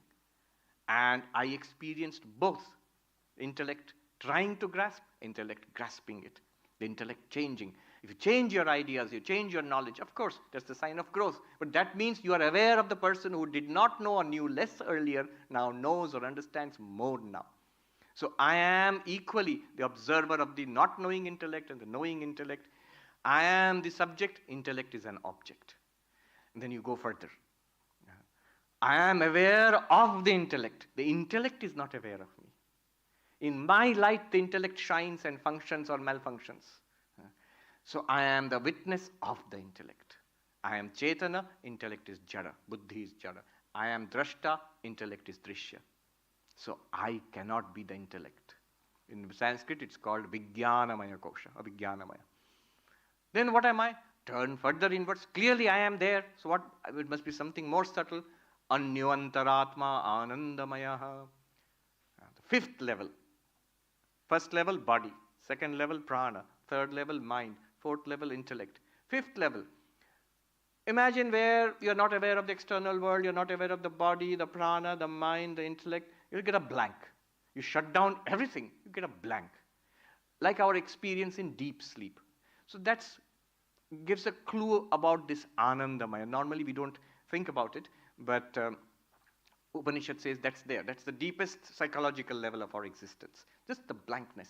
And I experienced both. Intellect trying to grasp, intellect grasping it. The intellect changing. If you change your ideas, you change your knowledge, of course, that's the sign of growth. But that means you are aware of the person who did not know or knew less earlier, now knows or understands more now. So I am equally the observer of the not knowing intellect and the knowing intellect. I am the subject, intellect is an object. And then you go further. I am aware of the intellect. The intellect is not aware of me. In my light, the intellect shines and functions or malfunctions. So I am the witness of the intellect. I am Chetana, intellect is Jada, Buddhi is Jada. I am Drashta, intellect is Drishya. So I cannot be the intellect. In Sanskrit, it's called Vijnanamaya Kosha, or Vijnanamaya. Then what am I? Turn further inwards. Clearly I am there. So what? It must be something more subtle. Anyantaratma Anandamaya. The fifth level. First level, body. Second level, prana. Third level, mind. Fourth level, intellect. Fifth level. Imagine where you're not aware of the external world, you're not aware of the body, the prana, the mind, the intellect. You'll get a blank. You shut down everything, you get a blank. Like our experience in deep sleep. So that gives a clue about this Anandamaya. Normally we don't think about it, but Upanishad says that's there. That's the deepest psychological level of our existence. Just the blankness.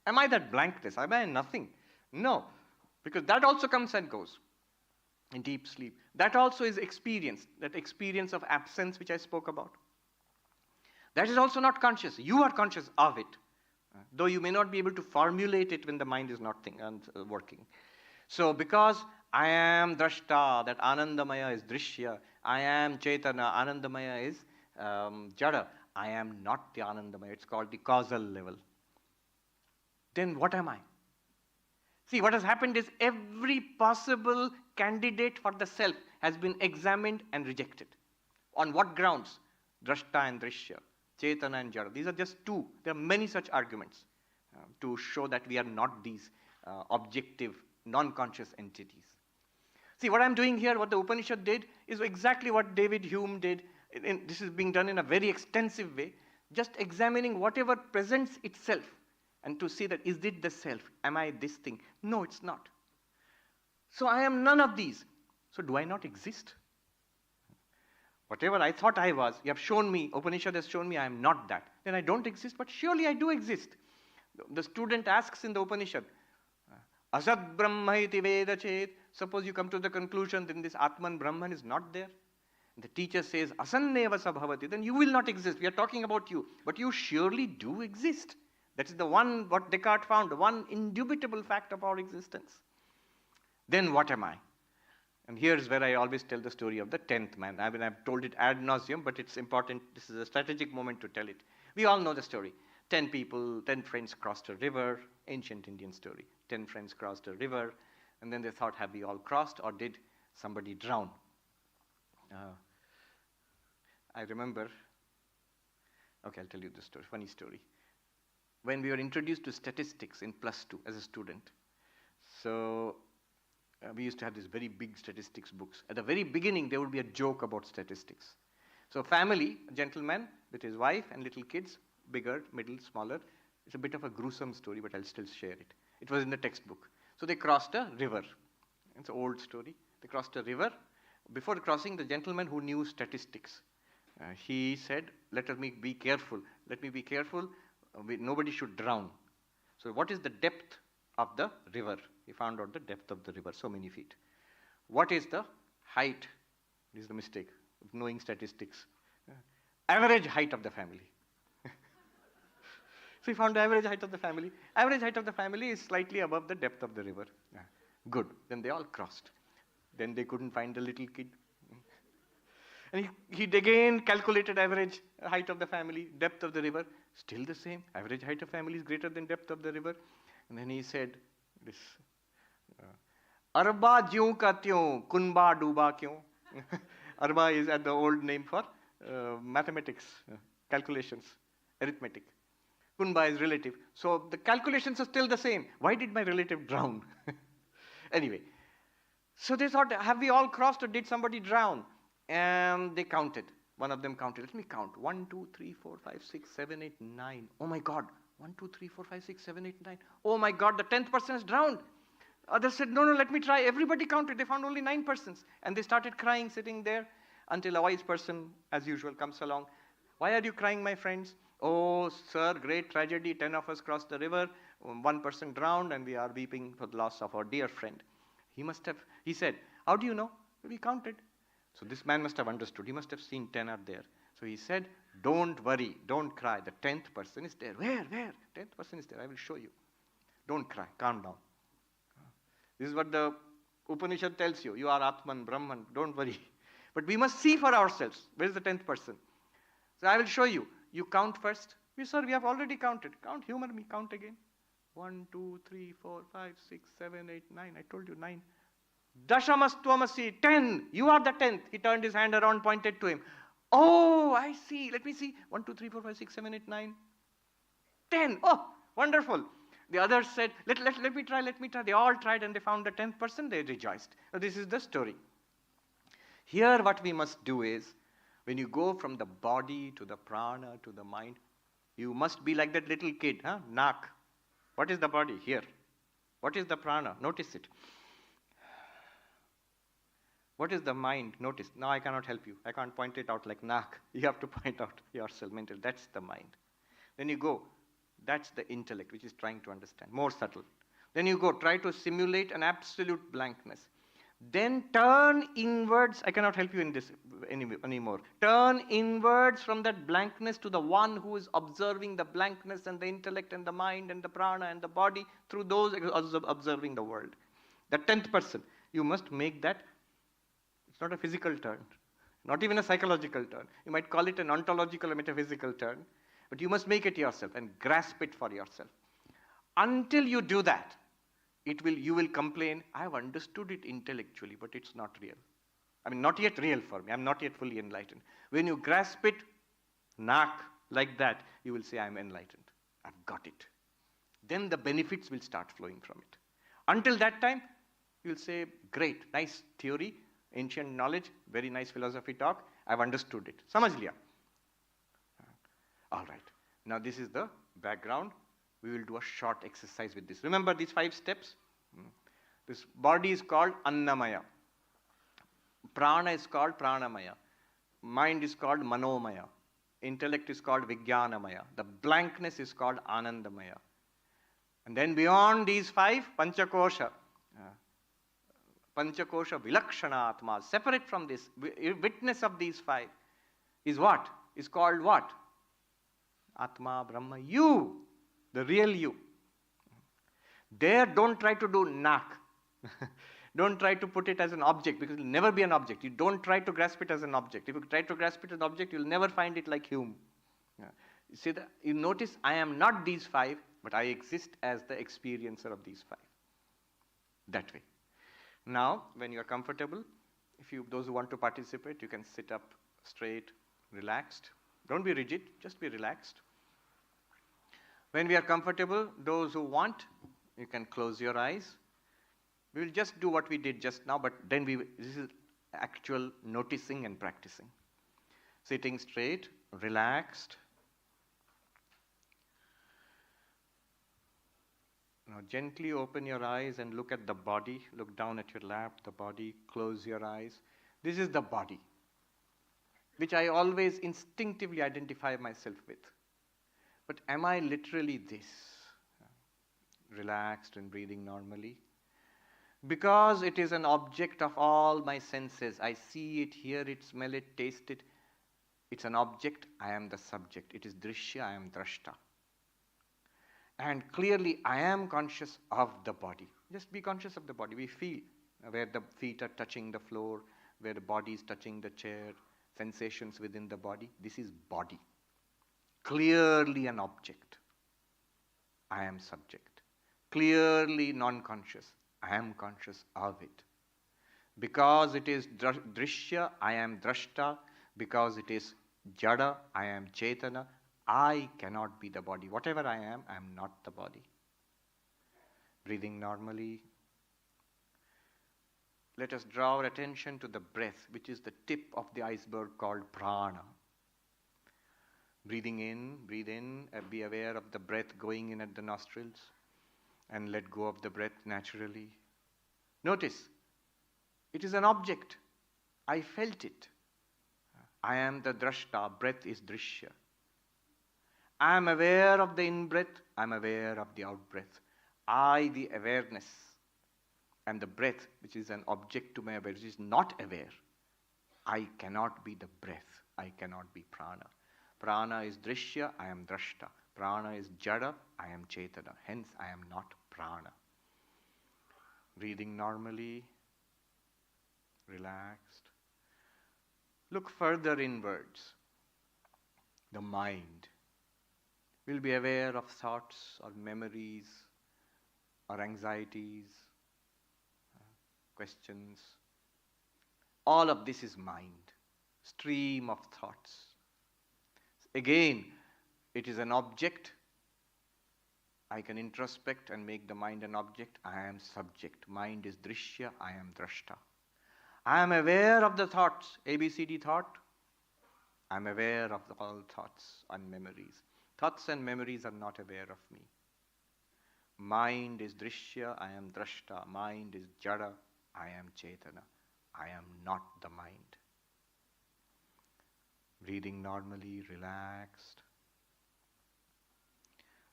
Am I that blankness? Am I nothing? No, because that also comes and goes in deep sleep. That also is experience, that experience of absence which I spoke about. That is also not conscious. You are conscious of it, though you may not be able to formulate it when the mind is not working. So because I am Drashta, that Anandamaya is Drishya, I am Chaitanya, Anandamaya is Jada, I am not the Anandamaya. It's called the causal level. Then what am I? See, what has happened is every possible candidate for the self has been examined and rejected. On what grounds? Drashta and Drishya, Chetana and Jada. These are just two. There are many such arguments to show that we are not these objective, non-conscious entities. See, what I'm doing here, what the Upanishad did, is exactly what David Hume did. This is being done in a very extensive way, just examining whatever presents itself and to see that, is it the self? Am I this thing? No, it's not. So I am none of these. So do I not exist? Whatever I thought I was, you have shown me, Upanishad has shown me I am not that. Then I don't exist, but surely I do exist. The student asks in the Upanishad, Asad Brahma iti Veda chet. Suppose you come to the conclusion, then this Atman Brahman is not there. The teacher says, Asanneva sabhavati, then you will not exist. We are talking about you. But you surely do exist. That is the one, what Descartes found, the one indubitable fact of our existence. Then what am I? And here's where I always tell the story of the 10th man. I mean, I've told it ad nauseum, but it's important. This is a strategic moment to tell it. We all know the story. 10 people, 10 friends crossed a river, ancient Indian story. 10 friends crossed a river, and then they thought, have we all crossed, or did somebody drown? I remember, okay, I'll tell you the story, funny story. When we were introduced to statistics in +2 as a student, so we used to have these very big statistics books. At the very beginning, there would be a joke about statistics. So a family, a gentleman with his wife and little kids, bigger, middle, smaller. It's a bit of a gruesome story, but I'll still share it. It was in the textbook. So they crossed a river. It's an old story. They crossed a river. Before crossing, the gentleman who knew statistics, he said, let me be careful. Let me be careful. Nobody should drown. So what is the depth of the river? He found out the depth of the river, so many feet. What is the height? This is the mistake of knowing statistics. Average height of the family. So he found the average height of the family. Average height of the family is slightly above the depth of the river. Good. Then they all crossed. Then they couldn't find the little kid. And he again calculated average height of the family, depth of the river, still the same. Average height of family is greater than depth of the river. And then he said this, Arba jyun ka tyun, kunba duba kyun. Arba is the old name for mathematics, calculations, arithmetic. Kunba is relative. So the calculations are still the same. Why did my relative drown? Anyway, so they thought, have we all crossed or did somebody drown? And they counted. One of them counted. Let me count. 1, 2, 3, 4, 5, 6, 7, 8, 9. Oh my God. 1, 2, 3, 4, 5, 6, 7, 8, 9. Oh my God, the 10th person has drowned. Others said, no, let me try. Everybody counted. They found only 9 persons. And they started crying, sitting there, until a wise person, as usual, comes along. Why are you crying, my friends? Oh, sir, great tragedy. 10 of us crossed the river. 1 person drowned, and we are weeping for the loss of our dear friend. He said, how do you know? We counted. So this man must have understood. He must have seen 10 are there. So he said, don't worry, don't cry. The 10th person is there. Where? 10th person is there. I will show you. Don't cry. Calm down. This is what the Upanishad tells you. You are Atman, Brahman. Don't worry. But we must see for ourselves. Where is the 10th person? So I will show you. You count first. Sir, we have already counted. Count, humor me. Count again. 1, 2, 3, 4, 5, 6, 7, 8, 9. I told you 9. Dashamastvamasi, 10. You are the 10th. He turned his hand around, pointed to him. Oh, I see. Let me see. 1, 2, 3, 4, 5, 6, 7, 8, 9. 10. Oh, wonderful. The others said, let me try. They all tried and they found the 10th person. They rejoiced. Now, this is the story. Here what we must do is, when you go from the body to the prana to the mind, you must be like that little kid, Nak. What is the body? Here. What is the prana? Notice it. What is the mind? Notice. Now I cannot help you. I can't point it out like Nak. You have to point out yourself mentally. That's the mind. Then you go. That's the intellect, which is trying to understand. More subtle. Then you go. Try to simulate an absolute blankness. Then turn inwards. I cannot help you in this anymore. Turn inwards from that blankness to the one who is observing the blankness and the intellect and the mind and the prana and the body through those observing the world. The 10th person. You must make that. It's not a physical turn, not even a psychological turn. You might call it an ontological or metaphysical turn, but you must make it yourself and grasp it for yourself. Until you do that, you will complain, I have understood it intellectually, but it's not real. I mean, not yet real for me. I'm not yet fully enlightened. When you grasp it, like that, you will say, I'm enlightened. I've got it. Then the benefits will start flowing from it. Until that time, you'll say, great, nice theory, ancient knowledge, very nice philosophy talk. I've understood it. Samajh liya. All right. Now this is the background. We will do a short exercise with this. Remember these 5 steps? This body is called Annamaya. Prana is called Pranamaya. mind is called manomaya. Intellect is called vijnanamaya. The blankness is called anandamaya. And then beyond these five, panchakosha. Panchakosha vilakshana atma, separate from this, witness of these five, is what? Is called what? Atma, Brahma, you, the real you. There, don't try to do nak. Don't try to put it as an object, because it will never be an object. You don't try to grasp it as an object. If you try to grasp it as an object, you'll never find it like Hume. You see that? You notice, I am not these five, but I exist as the experiencer of these five. That way. Now, when you are comfortable, those who want to participate, you can sit up straight, relaxed. Don't be rigid, just be relaxed. When we are comfortable, those who want, you can close your eyes. We will just do what we did just now, but then this is actual noticing and practicing. Sitting straight, relaxed. Now gently open your eyes and look at the body. Look down at your lap, the body. Close your eyes. This is the body, which I always instinctively identify myself with. But am I literally this? Relaxed and breathing normally. Because it is an object of all my senses. I see it, hear it, smell it, taste it. It's an object, I am the subject. It is drishya, I am drashta. And clearly, I am conscious of the body. Just be conscious of the body. We feel where the feet are touching the floor, where the body is touching the chair, sensations within the body. This is body. Clearly an object. I am subject. Clearly non-conscious. I am conscious of it. Because it is drishya, I am drashta. Because it is jada, I am chetana. I cannot be the body. Whatever I am not the body. Breathing normally. Let us draw our attention to the breath, which is the tip of the iceberg called prana. Breathing in, breathe in, be aware of the breath going in at the nostrils, and let go of the breath naturally. Notice, it is an object. I felt it. I am the drashta, breath is drishya. I am aware of the in-breath, I am aware of the out-breath. I, the awareness, and the breath, which is an object to my awareness, is not aware. I cannot be the breath. I cannot be prana. Prana is drishya, I am drashta. Prana is jada, I am chetana. Hence, I am not prana. Breathing normally, relaxed. Look further inwards. The mind. We'll be aware of thoughts or memories or anxieties, questions. All of this is mind, stream of thoughts. Again, it is an object. I can introspect and make the mind an object. I am subject. Mind is drishya, I am drashta. I am aware of the thoughts, ABCD thought. I am aware of all thoughts and memories. Thoughts and memories are not aware of me. Mind is drishya, I am drashta. Mind is jada, I am chetana. I am not the mind. Breathing normally, relaxed.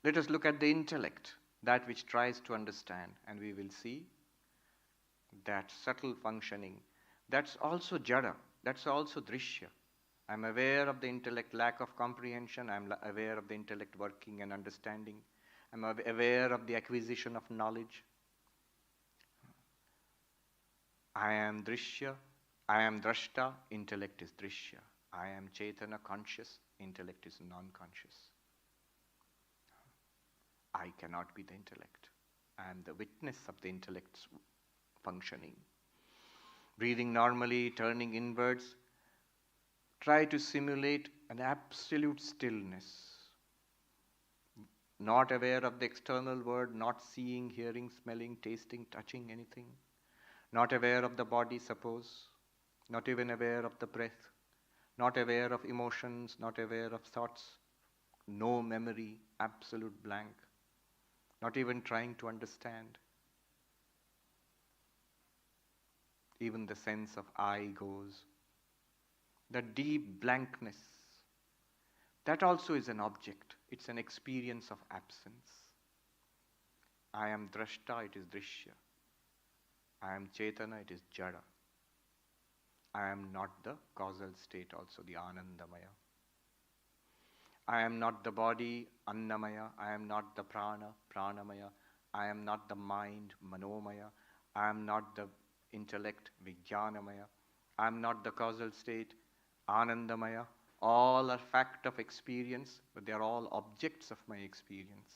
Let us look at the intellect, that which tries to understand, and we will see that subtle functioning. That's also jada, that's also drishya. I'm aware of the intellect lack of comprehension. I'm aware of the intellect working and understanding. I'm aware of the acquisition of knowledge. I am drishya. I am drashta. Intellect is drishya. I am chetana, conscious. Intellect is non-conscious. I cannot be the intellect. I am the witness of the intellect's functioning. Breathing normally, turning inwards. Try to simulate an absolute stillness. Not aware of the external world, not seeing, hearing, smelling, tasting, touching anything. Not aware of the body, suppose. Not even aware of the breath. Not aware of emotions, not aware of thoughts. No memory, absolute blank. Not even trying to understand. Even the sense of I goes. the deep blankness, that also is an object. It's an experience of absence. I am drashta, it is drishya. I am chetana, it is jada. I am not the causal state, also the anandamaya. I am not the body, annamaya. I am not the prana, pranamaya. I am not the mind, manomaya. I am not the intellect, vijnanamaya. I am not the causal state, anandamaya. All are fact of experience, but they are all objects of my experience.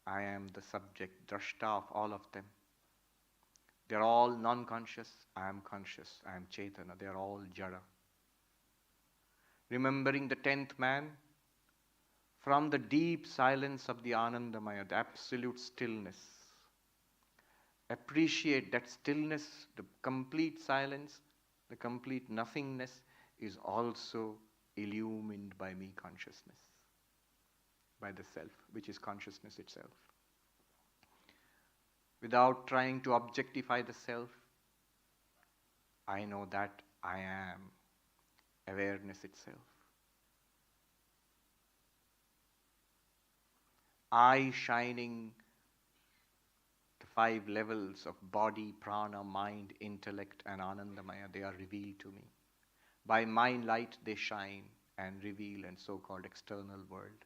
I am the subject, drashta of all of them. They are all non-conscious. I am conscious. I am chetana. They are all jada. Remembering the 10th man, from the deep silence of the Anandamaya, the absolute stillness, appreciate that stillness, the complete silence, the complete nothingness is also illumined by me consciousness, by the self, which is consciousness itself. Without trying to objectify the self, I know that I am awareness itself. I shining the 5 levels of body, prana, mind, intellect and anandamaya, they are revealed to me. By my light they shine and reveal in so-called external world.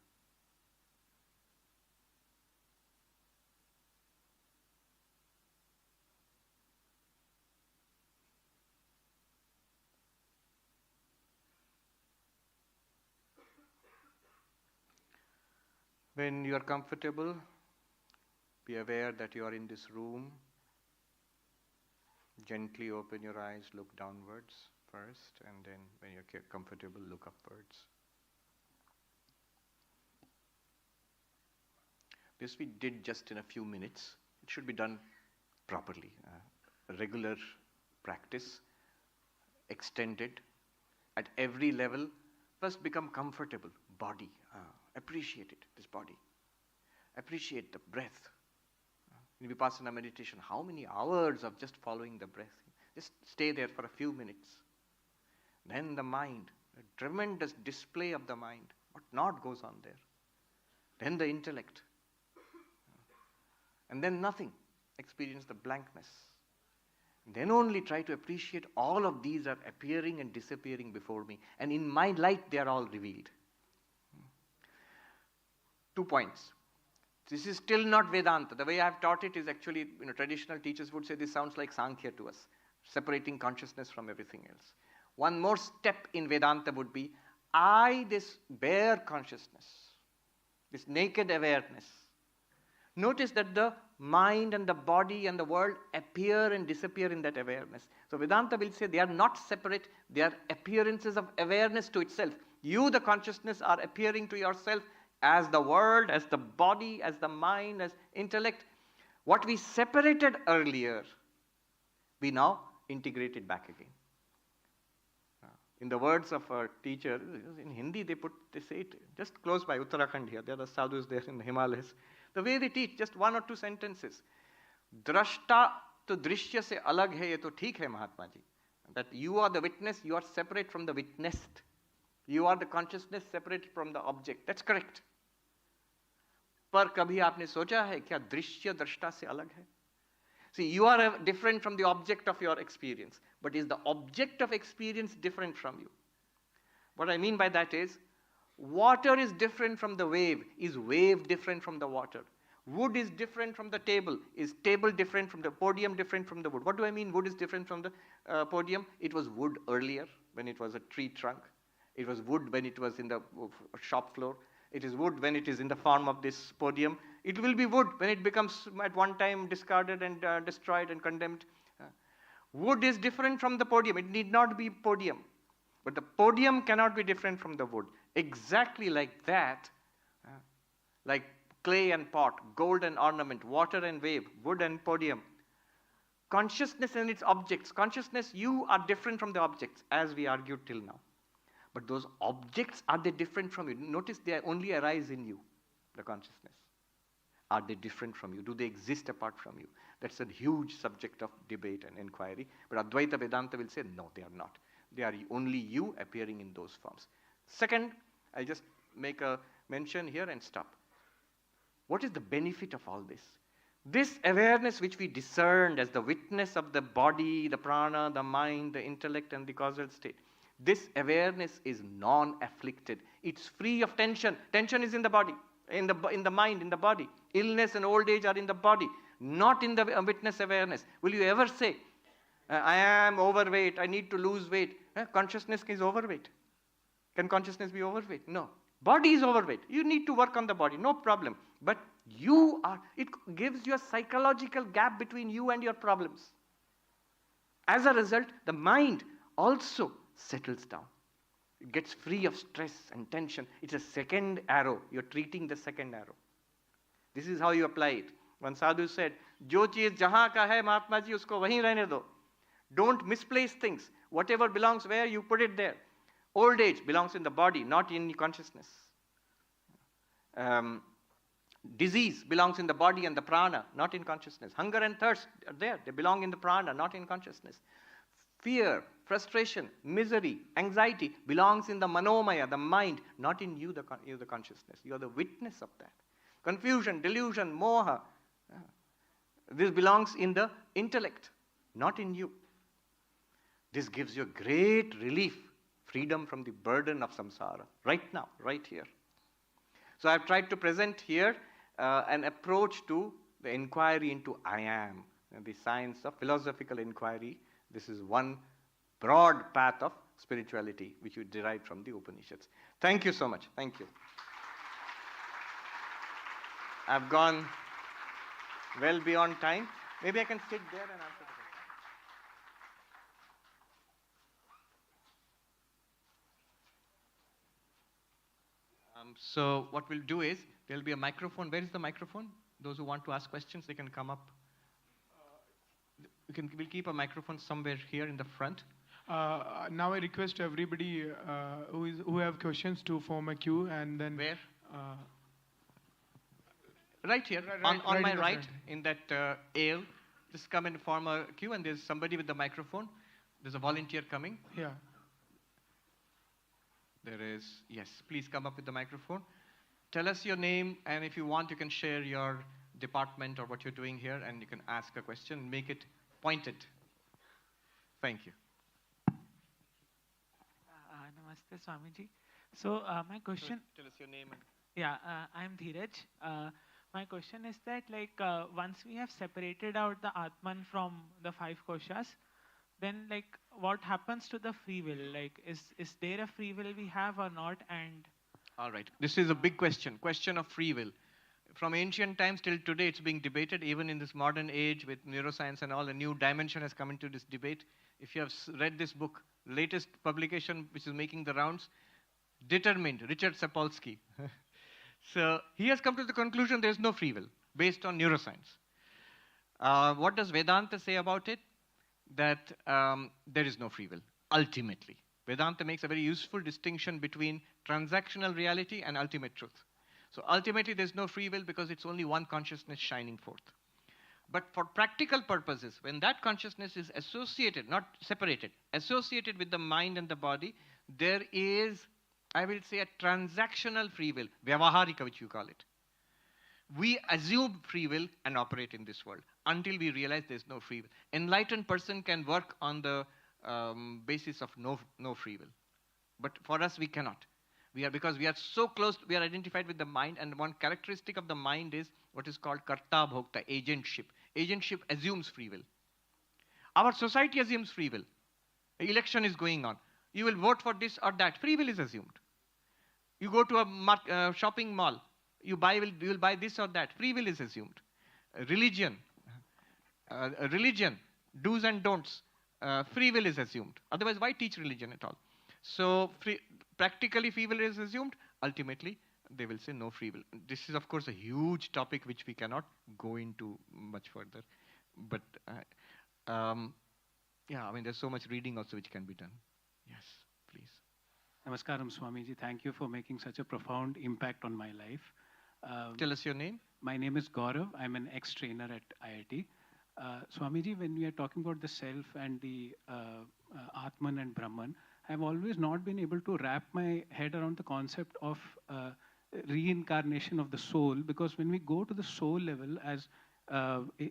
When you are comfortable, be aware that you are in this room. Gently open your eyes, look downwards first, and then when you're comfortable, look upwards. This we did just in a few minutes. It should be done properly. Regular practice, extended at every level. First become comfortable, body. Appreciate it, this body. Appreciate the breath. In Vipassana meditation, how many hours of just following the breath? Just stay there for a few minutes. Then the mind, a tremendous display of the mind. What not goes on there. Then the intellect. And then nothing. Experience the blankness. Then only try to appreciate all of these are appearing and disappearing before me. And in my light, they are all revealed. 2 points. This is still not Vedanta. The way I have taught it is actually, traditional teachers would say this sounds like Sankhya to us, separating consciousness from everything else. One more step in Vedanta would be, this bare consciousness, this naked awareness. Notice that the mind and the body and the world appear and disappear in that awareness. So Vedanta will say they are not separate, they are appearances of awareness to itself. You, the consciousness, are appearing to yourself as the world, as the body, as the mind, as intellect. What we separated earlier, we now integrated back again. In the words of our teacher, in Hindi they say it just close by Uttarakhand here. There are sadhus there in the Himalayas. The way they teach, just 1 or 2 sentences. Drashta to drishya se alag hai, ye to theek hai Mahatma ji. That you are the witness, you are separate from the witnessed. You are the consciousness separate from the object. That's correct. पर कभी आपने सोचा है क्या दृश्य दृष्टा से अलग है? See, you are different from the object of your experience, but is the object of experience different from you? What I mean by that is, water is different from the wave. Is wave different from the water? Wood is different from the table. Is table different from the podium, different from the wood? What do I mean wood is different from the podium? It was wood earlier when it was a tree trunk. It was wood when it was in the shop floor. It is wood when it is in the form of this podium. It will be wood when it becomes at one time discarded and destroyed and condemned. Wood is different from the podium. It need not be podium. But the podium cannot be different from the wood. Exactly like that, like clay and pot, gold and ornament, water and wave, wood and podium. Consciousness and its objects. Consciousness, you are different from the objects, as we argued till now. But those objects, are they different from you? Notice they only arise in you, the consciousness. Are they different from you? Do they exist apart from you? That's a huge subject of debate and inquiry. But Advaita Vedanta will say, no, they are not. They are only you appearing in those forms. Second, I'll just make a mention here and stop. What is the benefit of all this? This awareness which we discerned as the witness of the body, the prana, the mind, the intellect, and the causal state, this awareness is non-afflicted. It's free of tension. Tension is in the body, in the mind, in the body. Illness and old age are in the body, not in the witness awareness. Will you ever say, I am overweight, I need to lose weight? Consciousness is overweight. Can consciousness be overweight? No. Body is overweight. You need to work on the body, no problem. But it gives you a psychological gap between you and your problems. As a result, the mind also settles down. It gets free of stress and tension. It's a second arrow. You're treating the second arrow. This is how you apply it. One sadhu said, "Jo cheez jahan ka hai, Mahatma ji, usko wahin rehne do." Don't misplace things. Whatever belongs where, you put it there. Old age belongs in the body, not in consciousness. Disease belongs in the body and the prana, not in consciousness. Hunger and thirst are there. They belong in the prana, not in consciousness. Fear, frustration, misery, anxiety belongs in the manomaya, the mind, not in you, the consciousness. You are the witness of that. Confusion, delusion, moha, this belongs in the intellect, not in you. This gives you great relief, freedom from the burden of samsara, right now, right here. So I've tried to present here an approach to the inquiry into I am, the science of philosophical inquiry. This is one broad path of spirituality which you derive from the Upanishads. Thank you so much. Thank you. I've gone well beyond time. Maybe I can sit there and answer the question. So what we'll do is, there'll be a microphone. Where is the microphone? Those who want to ask questions, they can come up. We'll keep a microphone somewhere here in the front. Now I request everybody who have questions to form a queue, and then... Where? Right here, on my right, in that aisle. Just come and form a queue, and there's somebody with the microphone. There's a volunteer coming. Yeah. There is, yes, please come up with the microphone. Tell us your name, and if you want, you can share your department or what you're doing here, and you can ask a question, make it pointed. Thank you. Namaste, Swamiji. So, my question... Tell us your name. Yeah, I'm Dheeraj. My question is that, like, once we have separated out the Atman from the 5 koshas, then, like, what happens to the free will? Like, is there a free will we have or not? And all right, this is a big question of free will. From ancient times till today, it's being debated. Even in this modern age with neuroscience and all, a new dimension has come into this debate. If you have read this book, latest publication which is making the rounds, Determined, Richard Sapolsky. So he has come to the conclusion there is no free will based on neuroscience. What does Vedanta say about it? That there is no free will, ultimately. Vedanta makes a very useful distinction between transactional reality and ultimate truth. So ultimately there's no free will because it's only one consciousness shining forth. But for practical purposes, when that consciousness is associated, not separated, associated with the mind and the body, there is, I will say, a transactional free will, vyavaharika, which you call it. We assume free will and operate in this world until we realize there's no free will. Enlightened person can work on the basis of no free will. But for us, we cannot. Because we are so close, we are identified with the mind, and one characteristic of the mind is what is called karta bhokta, agentship. Agentship assumes free will. Our society assumes free will. The election is going on. You will vote for this or that. Free will is assumed. You go to a shopping mall. You will buy this or that. Free will is assumed. Religion, do's and don'ts. Free will is assumed. Otherwise, why teach religion at all? So practically free will is assumed. Ultimately, they will say no free will. This is, of course, a huge topic which we cannot go into much further. But yeah, I mean, there's so much reading also which can be done. Yes, please. Namaskaram, Swamiji. Thank you for making such a profound impact on my life. Tell us your name. My name is Gaurav. I'm an ex-trainer at IIT. Swamiji, when we are talking about the self and the Atman and Brahman, I've always not been able to wrap my head around the concept of reincarnation of the soul, because when we go to the soul level, as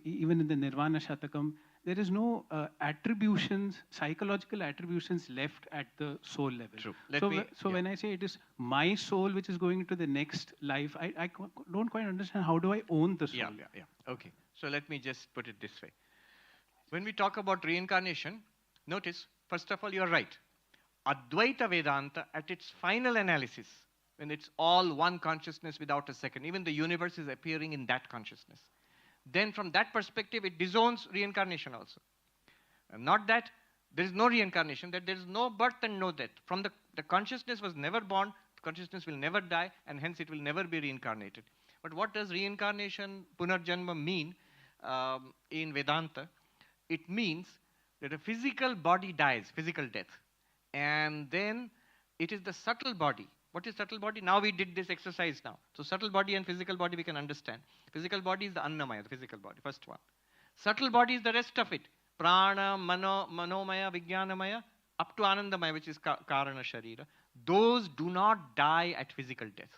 even in the Nirvana Shatakam, there is no attributions, psychological attributions left at the soul level. True. So when I say it is my soul which is going into the next life, I don't quite understand how do I own the soul. Yeah. Okay. So let me just put it this way. When we talk about reincarnation, notice, first of all, you're right. Advaita Vedanta, at its final analysis, when it's all one consciousness without a second, even the universe is appearing in that consciousness. Then from that perspective, it disowns reincarnation also. And not that there is no reincarnation, that there is no birth and no death. From the consciousness was never born, the consciousness will never die, and hence it will never be reincarnated. But what does reincarnation, punarjanma, mean in Vedanta? It means that a physical body dies, physical death. And then it is the subtle body. What is subtle body? Now we did this exercise now. So subtle body and physical body we can understand. Physical body is the annamaya, the physical body, first one. Subtle body is the rest of it. Prana, manomaya, vijnanamaya, up to anandamaya, which is karana sharira. Those do not die at physical death.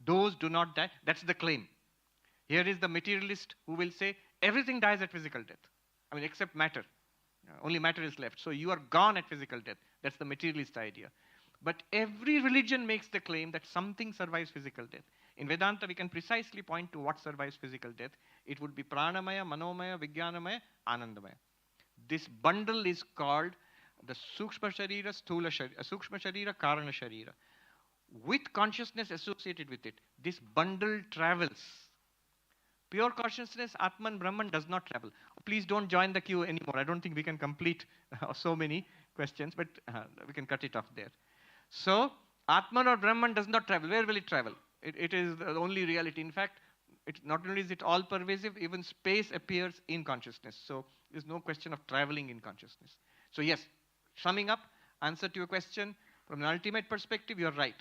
Those do not die. That's the claim. Here is the materialist who will say everything dies at physical death. I mean, except matter. Only matter is left. So you are gone at physical death. That's the materialist idea. But every religion makes the claim that something survives physical death. In Vedanta, we can precisely point to what survives physical death. It would be pranamaya, manomaya, vijnanamaya, anandamaya. This bundle is called the sukshma sharira, sthula sharira, sukshma sharira, karana sharira. With consciousness associated with it, this bundle travels. Pure consciousness, Atman, Brahman, does not travel. Please don't join the queue anymore. I don't think we can complete so many questions, but we can cut it off there. So, Atman or Brahman does not travel. Where will it travel? It is the only reality. In fact, not only is it all pervasive, even space appears in consciousness. So, there's no question of traveling in consciousness. So, yes, summing up, answer to your question, from an ultimate perspective, you're right.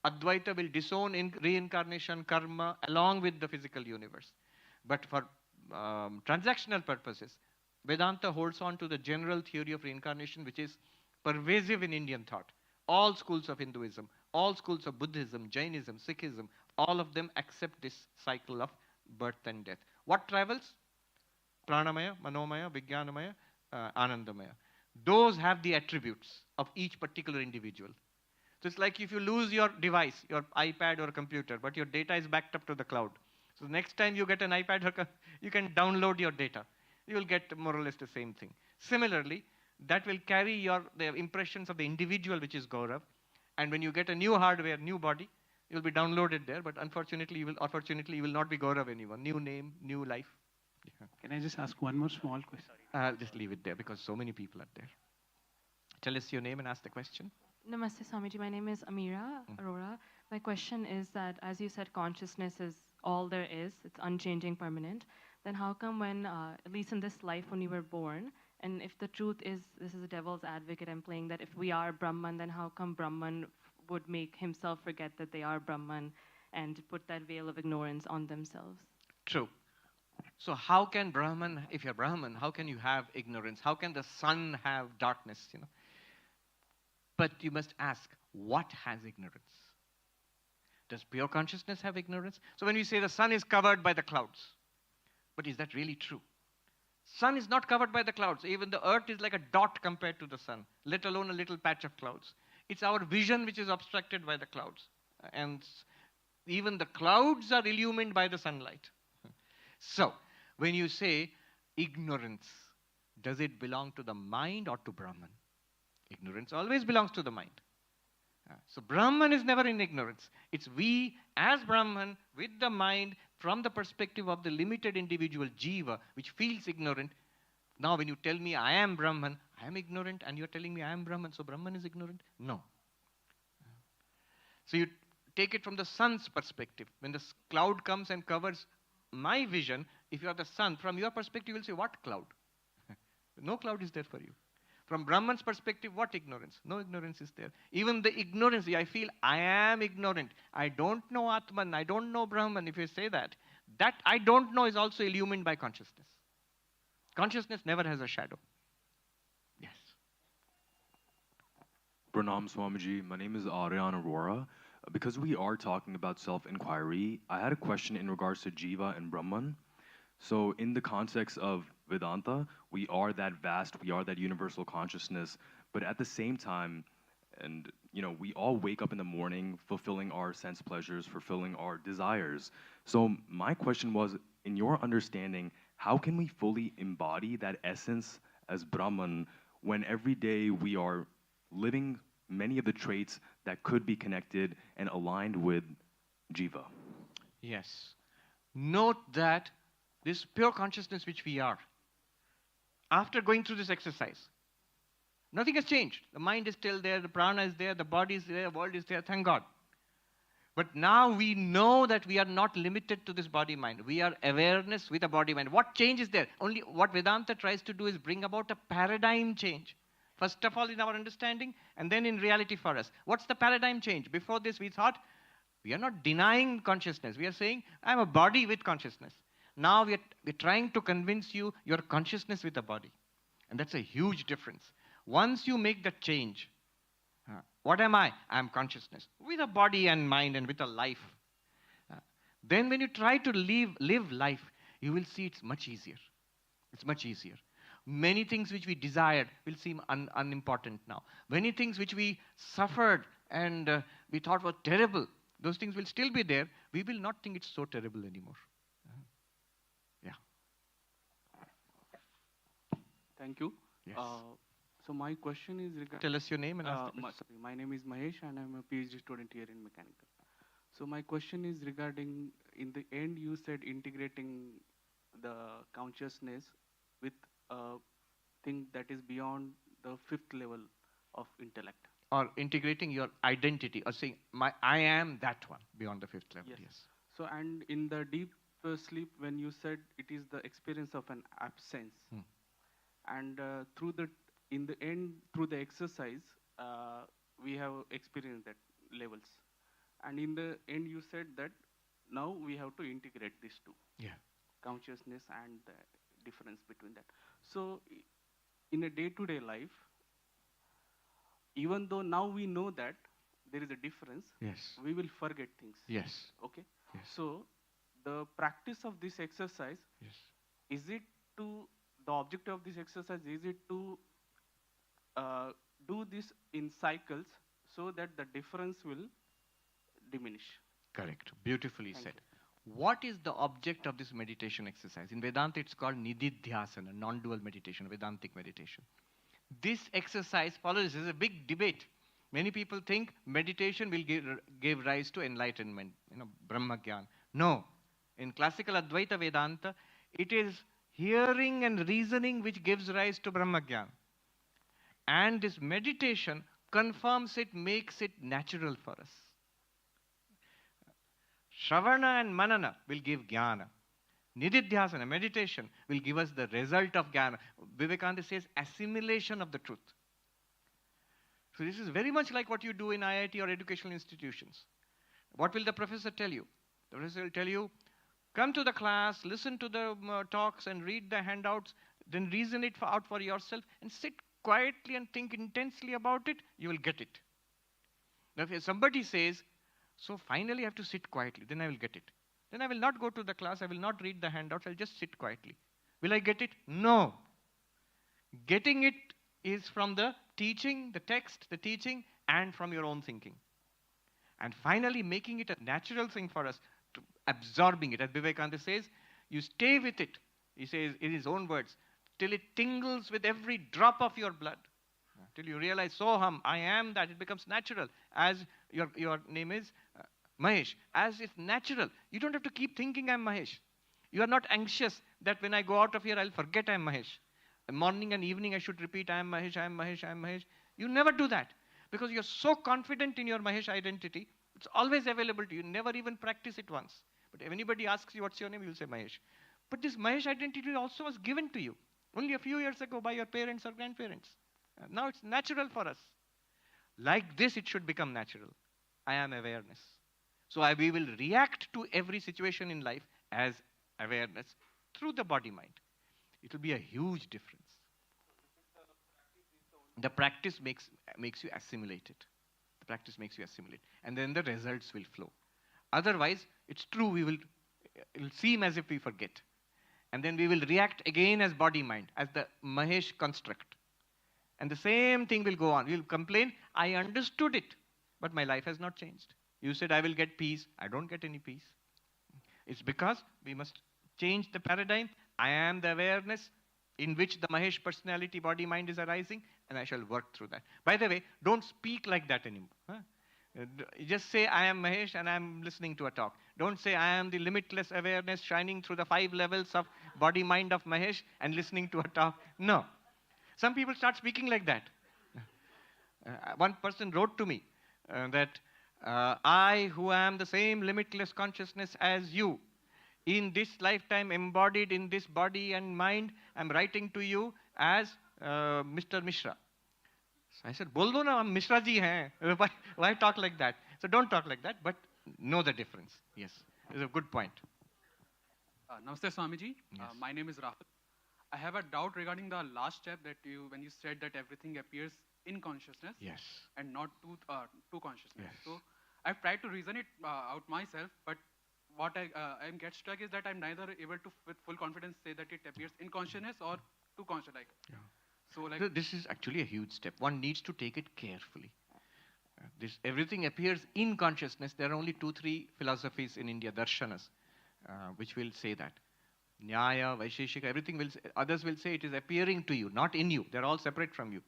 Advaita will disown in reincarnation, karma, along with the physical universe. But for transactional purposes, Vedanta holds on to the general theory of reincarnation, which is pervasive in Indian thought. All schools of Hinduism, all schools of Buddhism, Jainism, Sikhism, all of them accept this cycle of birth and death. What travels? Pranamaya, Manomaya, Vijnanamaya, Anandamaya. Those have the attributes of each particular individual. So it's like if you lose your device, your iPad or computer, but your data is backed up to the cloud. So next time you get an iPad, you can download your data. You will get more or less the same thing. Similarly, that will carry the impressions of the individual, which is Gaurav. And when you get a new hardware, new body, it will be downloaded there. But unfortunately, you will not be Gaurav anymore. New name, new life. Yeah. Can I just ask one more small question? I'll just leave it there because so many people are there. Tell us your name and ask the question. Namaste, Swamiji. My name is Amira Arora. My question is that, as you said, consciousness is all there is. It's unchanging, permanent. Then how come when, at least in this life when you were born, and if the truth is, this is a devil's advocate I'm playing, that if we are Brahman, then how come Brahman would make himself forget that they are Brahman and put that veil of ignorance on themselves? True. So how can Brahman, if you're Brahman, how can you have ignorance? How can the sun have darkness, But you must ask, what has ignorance? Does pure consciousness have ignorance? So when we say the sun is covered by the clouds, but is that really true? Sun is not covered by the clouds. Even the earth is like a dot compared to the sun, let alone a little patch of clouds. It's our vision which is obstructed by the clouds. And even the clouds are illumined by the sunlight. So, when you say ignorance, does it belong to the mind or to Brahman? Ignorance always belongs to the mind. So Brahman is never in ignorance. It's we as Brahman with the mind from the perspective of the limited individual jiva which feels ignorant. Now when you tell me I am Brahman, I am ignorant, and you're telling me I am Brahman, so Brahman is ignorant? No. So you take it from the sun's perspective. When the cloud comes and covers my vision, if you are the sun, from your perspective you will say, what cloud? No cloud is there for you. From Brahman's perspective, what ignorance? No ignorance is there. Even the ignorance, I feel I am ignorant. I don't know Atman, I don't know Brahman. If you say that I don't know is also illumined by consciousness. Consciousness never has a shadow. Yes. Pranam Swamiji. My name is Aryan Arora. Because we are talking about self-inquiry, I had a question in regards to Jiva and Brahman. So in the context of Vedanta, we are that vast, we are that universal consciousness, but at the same time, and we all wake up in the morning fulfilling our sense pleasures, fulfilling our desires. So my question was, in your understanding, how can we fully embody that essence as Brahman when every day we are living many of the traits that could be connected and aligned with Jiva? Yes. Note that this pure consciousness which we are, after going through this exercise, nothing has changed. The mind is still there, the prana is there, the body is there, the world is there, thank God. But now we know that we are not limited to this body-mind. We are awareness with a body-mind. What change is there? Only what Vedanta tries to do is bring about a paradigm change. First of all in our understanding, and then in reality for us. What's the paradigm change? Before this we thought, we are not denying consciousness. We are saying, I'm a body with consciousness. Now we're trying to convince you you're consciousness with a body. And that's a huge difference. Once you make that change, what am I? I am consciousness with a body and mind and with a life. Then when you try to live life, you will see it's much easier. It's much easier. Many things which we desired will seem unimportant now. Many things which we suffered and we thought were terrible, those things will still be there. We will not think it's so terrible anymore. Yeah. Thank you. Yes. So my question is regarding... Tell us your name and ask the question. My name is Mahesh and I'm a PhD student here in mechanical. So my question is regarding, in the end you said integrating the consciousness with a thing that is beyond the fifth level of intellect. Or integrating your identity, or saying, I am that one, beyond the fifth level. Yes. So, and in the deep sleep, when you said it is the experience of an absence, and in the end, through the exercise, we have experienced that levels. And in the end, you said that now we have to integrate these two. Yeah. Consciousness and the difference between that. So, in a day-to-day life, even though now we know that there is a difference, yes, we will forget things. Yes. Okay. Yes. So, the practice of this exercise, yes, is it to, the objective of this exercise, is it to do this in cycles so that the difference will diminish? Correct. Beautifully said. What is the object of this meditation exercise? In Vedanta, it's called nididhyasana, non-dual meditation, Vedantic meditation. This exercise follows, this is a big debate. Many people think meditation will give rise to enlightenment, Brahma Gyan. No. In classical Advaita Vedanta, it is hearing and reasoning which gives rise to Brahma Gyan. And this meditation confirms it, makes it natural for us. Shravana and Manana will give Jnana. Nididhyasana, meditation, will give us the result of Jnana. Vivekananda says assimilation of the truth. So this is very much like what you do in IIT or educational institutions. What will the professor tell you? The professor will tell you, come to the class, listen to the talks and read the handouts, then reason it out for yourself and sit quietly and think intensely about it, you will get it. Now if somebody says, so finally I have to sit quietly, then I will get it. Then I will not go to the class, I will not read the handouts, I'll just sit quietly. Will I get it? No. Getting it is from the teaching, the text, the teaching, and from your own thinking. And finally making it a natural thing for us, to absorbing it. As Vivekananda says, you stay with it, he says in his own words, till it tingles with every drop of your blood. Till you realize, Soham, I am that, it becomes natural. As your name is Mahesh, as if natural. You don't have to keep thinking I'm Mahesh. You are not anxious that when I go out of here, I'll forget I'm Mahesh. Morning and evening, I should repeat, I am Mahesh, I am Mahesh, I am Mahesh. You never do that. Because you're so confident in your Mahesh identity, it's always available to you. You never even practice it once. But if anybody asks you, what's your name? You'll say Mahesh. But this Mahesh identity also was given to you only a few years ago by your parents or grandparents. Now it's natural for us. Like this, it should become natural. I am awareness. So we will react to every situation in life as awareness through the body-mind. It will be a huge difference. The practice makes you assimilate it. The practice makes you assimilate. And then the results will flow. Otherwise, it's true, it will seem as if we forget. And then we will react again as body-mind, as the Mahesh construct. And the same thing will go on. We'll complain, I understood it, but my life has not changed. You said I will get peace. I don't get any peace. It's because we must change the paradigm. I am the awareness in which the Mahesh personality, body-mind is arising, and I shall work through that. By the way, don't speak like that anymore. Just say, I am Mahesh and I am listening to a talk. Don't say, I am the limitless awareness shining through the 5 levels of body-mind of Mahesh and listening to a talk. No. Some people start speaking like that. One person wrote to me that I, who am the same limitless consciousness as you, in this lifetime embodied in this body and mind, I'm writing to you as Mr. Mishra. So I said, Bol do na, hum Mishra ji hain. Why talk like that? So don't talk like that, but know the difference. Yes, it's a good point. Namaste Swamiji. Yes. My name is Rahul. I have a doubt regarding the last step that when you said that everything appears in consciousness Yes. and not to consciousness. Yes. So I've tried to reason it out myself, but what I get stuck is that I'm neither able to with full confidence say that it appears in consciousness or to consciousness. Yeah. So like This is actually a huge step. One needs to take it carefully. Everything appears in consciousness. There are only 2-3 philosophies in India, darshanas, which will say that. Nyaya, Vaisheshika, everything will say, others will say it is appearing to you, not in you. They're all separate from you.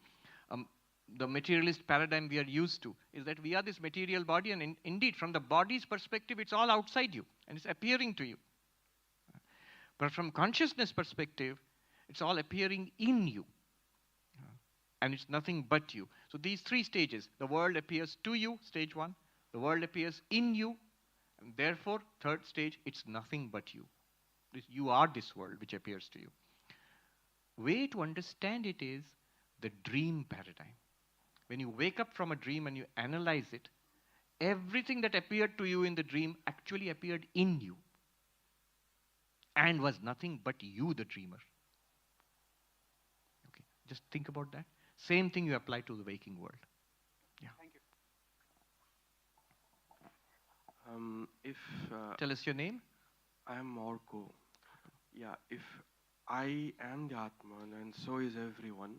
The materialist paradigm we are used to is that we are this material body, and indeed, from the body's perspective, it's all outside you, and it's appearing to you. But from consciousness perspective, it's all appearing in you. And it's nothing but you. So these 3 stages, the world appears to you, stage 1. The world appears in you. And therefore, 3rd stage, it's nothing but you. You are this world which appears to you. Way to understand it is the dream paradigm. When you wake up from a dream and you analyze it, everything that appeared to you in the dream actually appeared in you and was nothing but you, the dreamer. Okay, just think about that. Same thing you apply to the waking world. Yeah. thank you. Tell us your name. I am Orko. Yeah, if I am the Atman and so is everyone,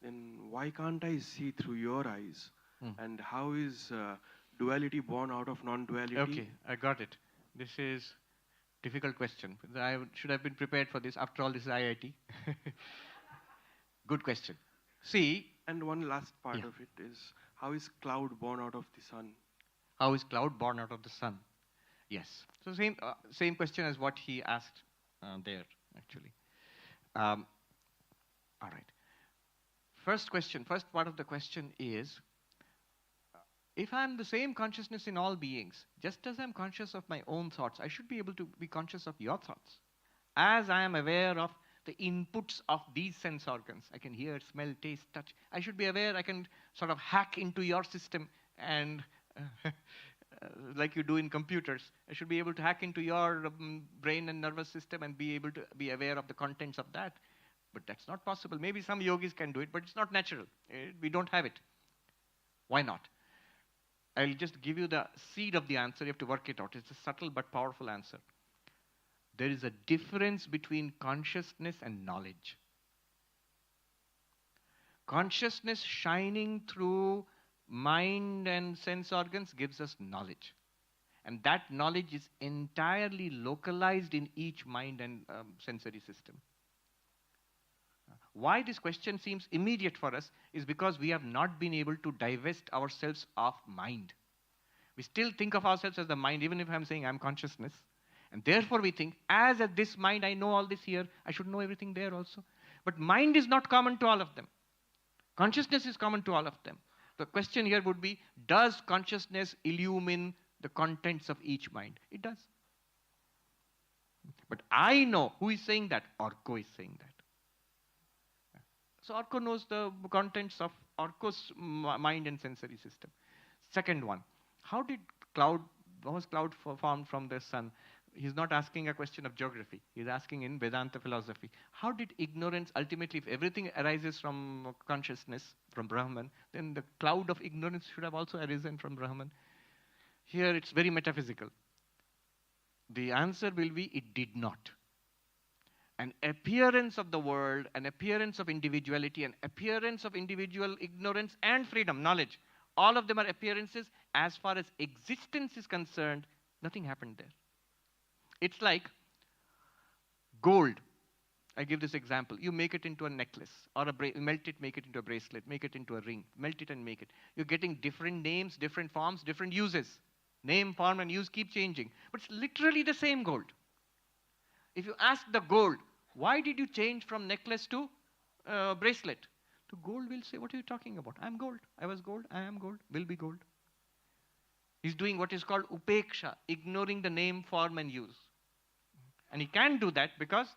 then why can't I see through your eyes? And how is duality born out of non-duality? Okay, I got it. This is difficult question. I should have been prepared for this. After all, this is IIT. Good question. See. And one last part Yeah. of it is, how is cloud born out of the sun? How is cloud born out of the sun? Yes. So same question as what he asked there, actually. All right. First part of the question is, if I'm the same consciousness in all beings, just as I'm conscious of my own thoughts, I should be able to be conscious of your thoughts. As I am aware of the inputs of these sense organs, I can hear, smell, taste, touch. I should be aware I can sort of hack into your system and like you do in computers. I should be able to hack into your brain and nervous system and be able to be aware of the contents of that. But that's not possible. Maybe some yogis can do it, but it's not natural. We don't have it. Why not? I'll just give you the seed of the answer. You have to work it out. It's a subtle but powerful answer. There is a difference between consciousness and knowledge. Consciousness shining through mind and sense organs gives us knowledge. And that knowledge is entirely localized in each mind and sensory system. Why this question seems immediate for us is because we have not been able to divest ourselves of mind. We still think of ourselves as the mind, even if I'm saying I'm consciousness. And therefore we think, as at this mind I know all this here, I should know everything there also. But mind is not common to all of them. Consciousness is common to all of them. The question here would be, does consciousness illumine the contents of each mind? It does. But I know who is saying that. Orko is saying that. So Orko knows the contents of Orko's mind and sensory system. Second one, how was cloud formed from the sun? He's not asking a question of geography. He's asking in Vedanta philosophy. How did ignorance ultimately, if everything arises from consciousness, from Brahman, then the cloud of ignorance should have also arisen from Brahman. Here it's very metaphysical. The answer will be it did not. An appearance of the world, an appearance of individuality, an appearance of individual ignorance and freedom, knowledge, all of them are appearances. As far as existence is concerned, nothing happened there. It's like gold. I give this example. You make it into a necklace or melt it, make it into a bracelet, make it into a ring, melt it and make it. You're getting different names, different forms, different uses. Name, form, and use keep changing. But it's literally the same gold. If you ask the gold, why did you change from necklace to bracelet? The gold will say, what are you talking about? I'm gold. I was gold. I am gold. Will be gold. He's doing what is called upeksha, ignoring the name, form, and use. And he can do that because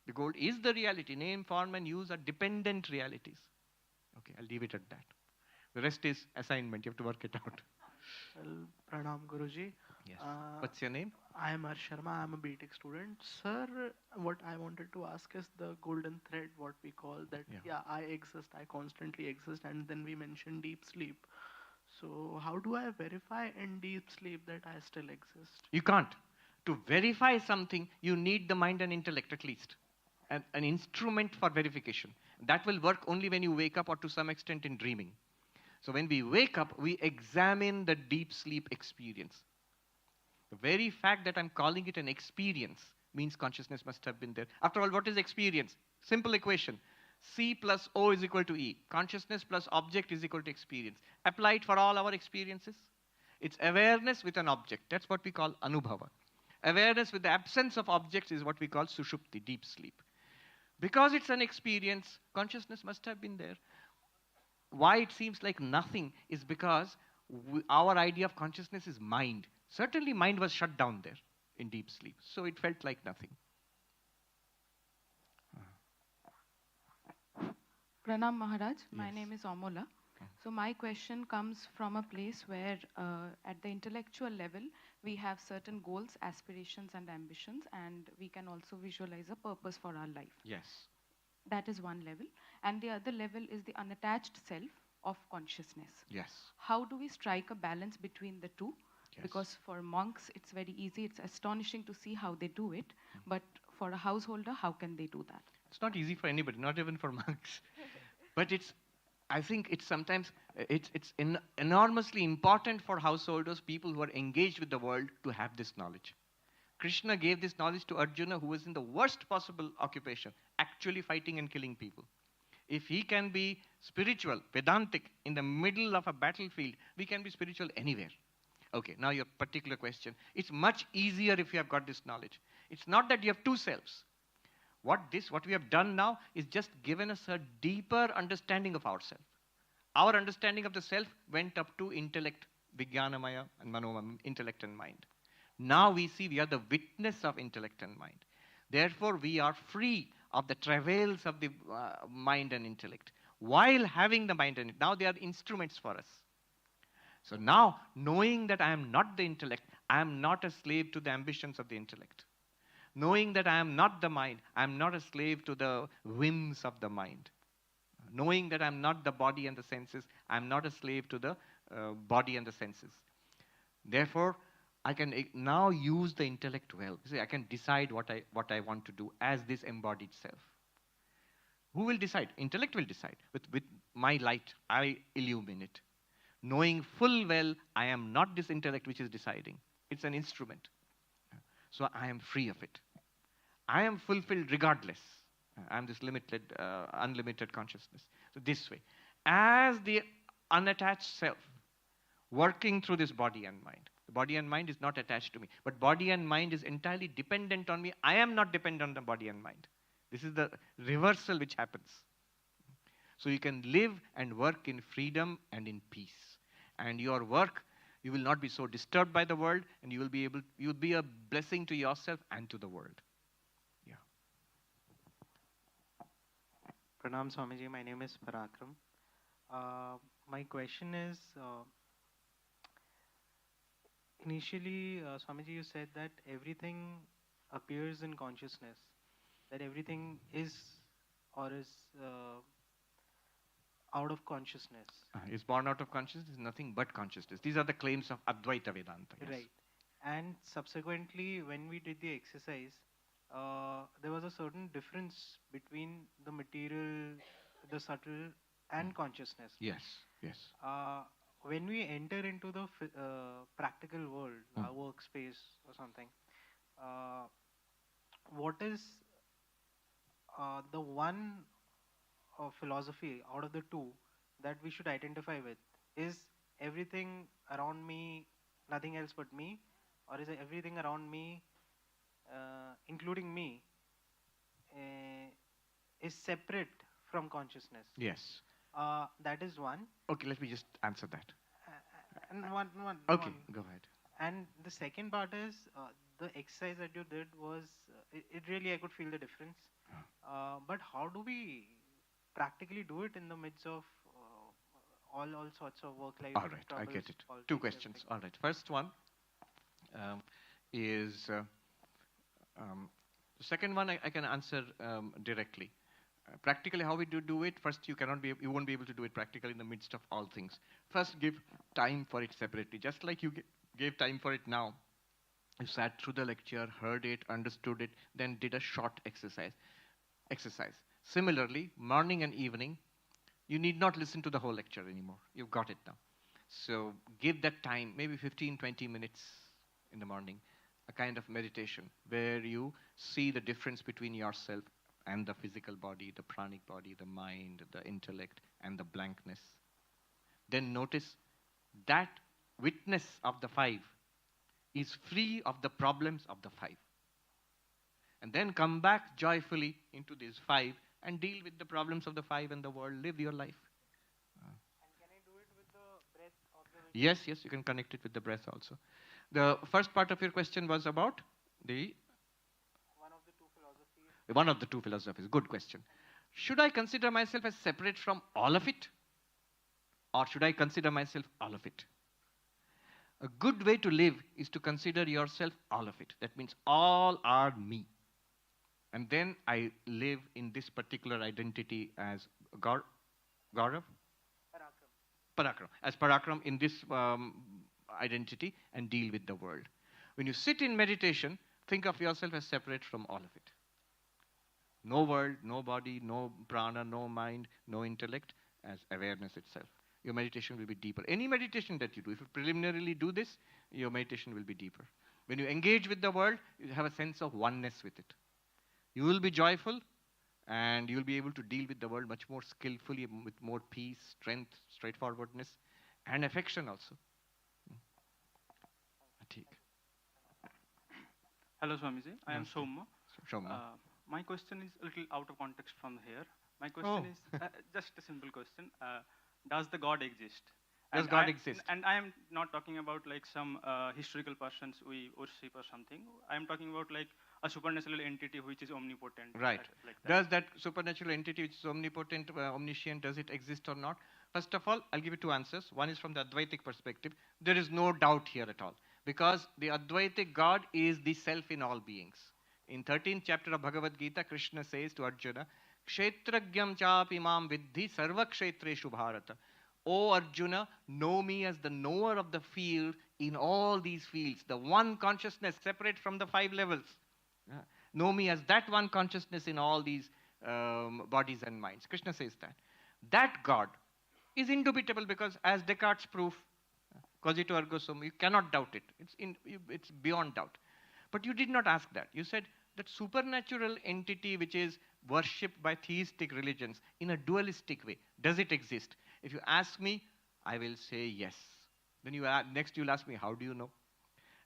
the gold is the reality. Name, form, and use are dependent realities. Okay, I'll leave it at that. The rest is assignment. You have to work it out. Well, Pranam Guruji. Yes. What's your name? I am Harsh Sharma. I am a BTech student. Sir, what I wanted to ask is the golden thread, what we call that, I exist, I constantly exist, and then we mentioned deep sleep. So how do I verify in deep sleep that I still exist? You can't. To verify something, you need the mind and intellect at least. An instrument for verification. That will work only when you wake up or to some extent in dreaming. So when we wake up, we examine the deep sleep experience. The very fact that I'm calling it an experience means consciousness must have been there. After all, what is experience? Simple equation. C plus O is equal to E. Consciousness plus object is equal to experience. Applied for all our experiences. It's awareness with an object. That's what we call anubhava. Awareness with the absence of objects is what we call sushupti, deep sleep. Because it's an experience, consciousness must have been there. Why it seems like nothing is because our idea of consciousness is mind. Certainly mind was shut down there in deep sleep. So it felt like nothing. Pranam Maharaj, my Yes. name is Amola. So my question comes from a place where at the intellectual level, we have certain goals, aspirations and ambitions, and we can also visualize a purpose for our life. Yes. That is one level. And the other level is the unattached self of consciousness. Yes. How do we strike a balance between the two? Yes. Because for monks, it's very easy. It's astonishing to see how they do it. But for a householder, how can they do that? It's not easy for anybody, not even for monks. But I think it's sometimes, it's enormously important for householders, people who are engaged with the world, to have this knowledge. Krishna gave this knowledge to Arjuna, who was in the worst possible occupation, actually fighting and killing people. If he can be spiritual, Vedantic, in the middle of a battlefield, we can be spiritual anywhere. Okay, now your particular question. It's much easier if you have got this knowledge. It's not that you have two selves. What we have done now is just given us a deeper understanding of ourselves. Our understanding of the self went up to intellect, Vijnanamaya and Manomaya, intellect and mind. Now we see we are the witness of intellect and mind. Therefore, we are free of the travails of the mind and intellect, while having the mind and intellect. Now they are instruments for us. So now, knowing that I am not the intellect, I am not a slave to the ambitions of the intellect. Knowing that I am not the mind, I am not a slave to the whims of the mind. Knowing that I am not the body and the senses, I am not a slave to the body and the senses. Therefore, I can now use the intellect well. See, I can decide what I want to do as this embodied self. Who will decide? Intellect will decide. With my light, I illumine it. Knowing full well, I am not this intellect which is deciding. It's an instrument. So I am free of it. I am fulfilled regardless. I am this limited, unlimited consciousness. So this way, as the unattached self, working through this body and mind. The body and mind is not attached to me, but body and mind is entirely dependent on me. I am not dependent on the body and mind. This is the reversal which happens. So you can live and work in freedom and in peace. And your work, you will not be so disturbed by the world, and you will be a blessing to yourself and to the world. Yeah. Pranam Swamiji, my name is Parakram. My question is, Initially, Swamiji, you said that everything appears in consciousness, that everything is or is out of consciousness. Is born out of consciousness, is nothing but consciousness. These are the claims of Advaita Vedanta. Yes. Right. And subsequently, when we did the exercise, there was a certain difference between the material, the subtle, and consciousness. Yes, yes. When we enter into the practical world, our workspace or something, what is the one philosophy out of the two that we should identify with? Is everything around me nothing else but me, or is everything around me, including me, is separate from consciousness? Yes. That is one. Okay, let me just answer that. And Okay, one. go ahead. And the second part is the exercise that you did was it really I could feel the difference. But how do we practically do it in the midst of all sorts of work life? All right, I get it. Two questions. Everything. All right. First one is the second one I can answer directly. Practically, how we do it? First, you won't be able to do it practically in the midst of all things. First, give time for it separately, just like you gave time for it now. You sat through the lecture, heard it, understood it, then did a short exercise. Similarly, morning and evening, you need not listen to the whole lecture anymore. You've got it now. So give that time, maybe 15, 20 minutes in the morning, a kind of meditation where you see the difference between yourself and the physical body, the pranic body, the mind, the intellect, and the blankness. Then notice that witness of the five is free of the problems of the five. And then come back joyfully into these five and deal with the problems of the five and the world. Live your life. And can I do it with the breath of the... Yes, you can connect it with the breath also. The first part of your question was about the... One of the two philosophies. Good question. Should I consider myself as separate from all of it? Or should I consider myself all of it? A good way to live is to consider yourself all of it. That means all are me. And then I live in this particular identity as Gaurav? Parakram. As Parakram in this identity and deal with the world. When you sit in meditation, think of yourself as separate from all of it. No world, no body, no prana, no mind, no intellect, as awareness itself. Your meditation will be deeper. Any meditation that you do, if you preliminarily do this, your meditation will be deeper. When you engage with the world, you have a sense of oneness with it. You will be joyful, and you will be able to deal with the world much more skillfully, with more peace, strength, straightforwardness, and affection also. Hello, Swamiji. I am Soma. Soma. My question is a little out of context from here. My question is just a simple question. Does the God exist? Does God exist? And I am not talking about like some historical persons we worship or something. I am talking about like a supernatural entity which is omnipotent. Right. Like that. Does that supernatural entity which is omnipotent, omniscient, does it exist or not? First of all, I'll give you two answers. One is from the Advaitic perspective. There is no doubt here at all. Because the Advaitic God is the self in all beings. In 13th chapter of Bhagavad Gita, Krishna says to Arjuna, Kshetragyam chapi mam vidhi sarva kshetreshu bharata. O Arjuna, know me as the knower of the field in all these fields. The one consciousness separate from the five levels. Know me as that one consciousness in all these bodies and minds. Krishna says that. That God is indubitable because as Descartes' proof, cogito ergo sum, you cannot doubt it. It's beyond doubt. But you did not ask that. You said that supernatural entity which is worshipped by theistic religions in a dualistic way, does it exist? If you ask me, I will say yes. Then next you'll ask me, how do you know?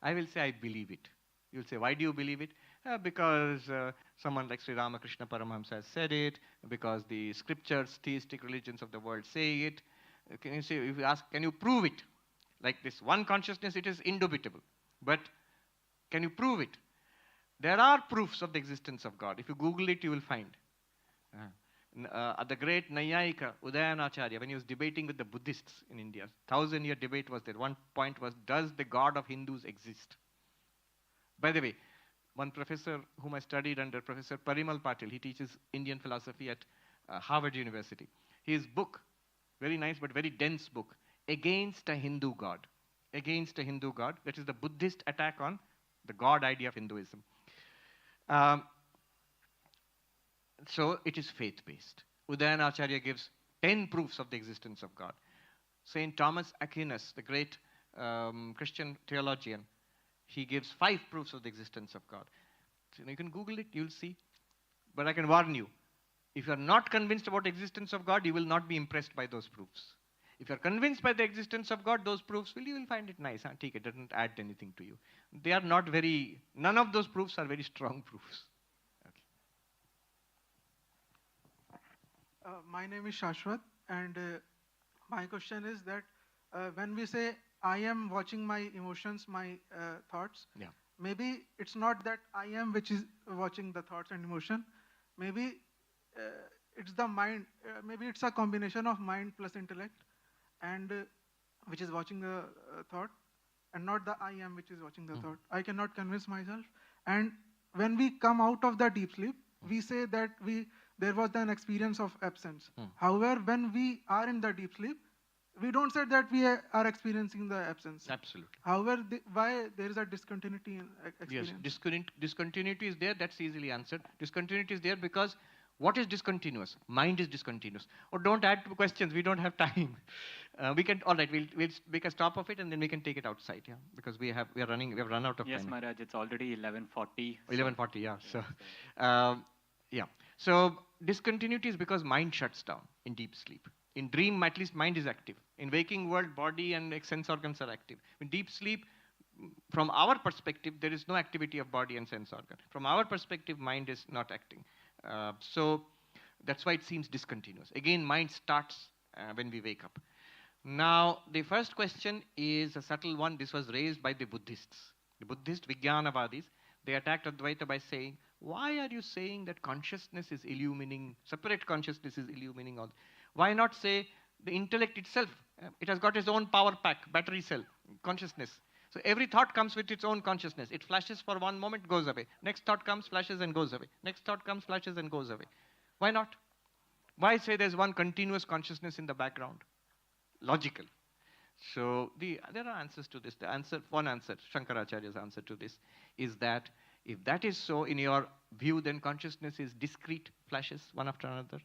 I will say, I believe it. You'll say, why do you believe it? Because someone like Sri Ramakrishna Paramahamsa has said it, because the scriptures, theistic religions of the world say it. Can you say, if you ask, can you prove it? Like this one consciousness, it is indubitable. But can you prove it? There are proofs of the existence of God. If you Google it, you will find. The great Nayayika, Udayanacharya, when he was debating with the Buddhists in India, 1,000-year debate was there. One point was, does the God of Hindus exist? By the way, one professor whom I studied under, Professor Parimal Patil, he teaches Indian philosophy at Harvard University. His book, very nice but very dense book, Against a Hindu God. Against a Hindu God, that is the Buddhist attack on the God idea of Hinduism. So it is faith-based. Udayanacharya gives 10 proofs of the existence of God. Saint Thomas Aquinas, the great Christian theologian, he gives 5 proofs of the existence of God. So you can Google it, you'll see. But I can warn you, if you are not convinced about the existence of God, you will not be impressed by those proofs. If you are convinced by the existence of God, those proofs, you will find it nice. It doesn't add anything to you. They are not very, none of those proofs are very strong proofs. My name is Shashwat, and my question is that when we say I am watching my emotions, my thoughts, maybe it's not that I am which is watching the thoughts and emotion. Maybe it's the mind. Maybe it's a combination of mind plus intellect, and which is watching the thought, and not the I am which is watching the thought. I cannot convince myself. And when we come out of the deep sleep, we say that there was an experience of absence. However, when we are in the deep sleep, we don't say that we are experiencing the absence. Absolutely. However, why there is a discontinuity in experience? Yes, discontinuity is there, that's easily answered. Discontinuity is there because what is discontinuous? Mind is discontinuous. Or don't add to questions, we don't have time. We can, all right, we'll make a stop of it and then we can take it outside, because we have run out of time. Yes, Maharaj, it's already 11:40. 11:40, yeah. So, So discontinuity is because mind shuts down in deep sleep. In dream, at least mind is active. In waking world, body and sense organs are active. In deep sleep, from our perspective, there is no activity of body and sense organ. From our perspective, mind is not acting. So that's why it seems discontinuous. Again, mind starts when we wake up. Now, the first question is a subtle one. This was raised by the Buddhists. The Buddhist Vijnanavadis, they attacked Advaita by saying, why are you saying that consciousness is illumining, separate consciousness is illumining all? Why not say the intellect itself? It has got its own power pack, battery cell, consciousness. So every thought comes with its own consciousness. It flashes for one moment, goes away. Next thought comes, flashes and goes away. Next thought comes, flashes and goes away. Why not? Why say there's one continuous consciousness in the background? Logical. So there are answers to this. One answer, Shankaracharya's answer to this, is that if that is so, in your view, then consciousness is discrete flashes, one after another.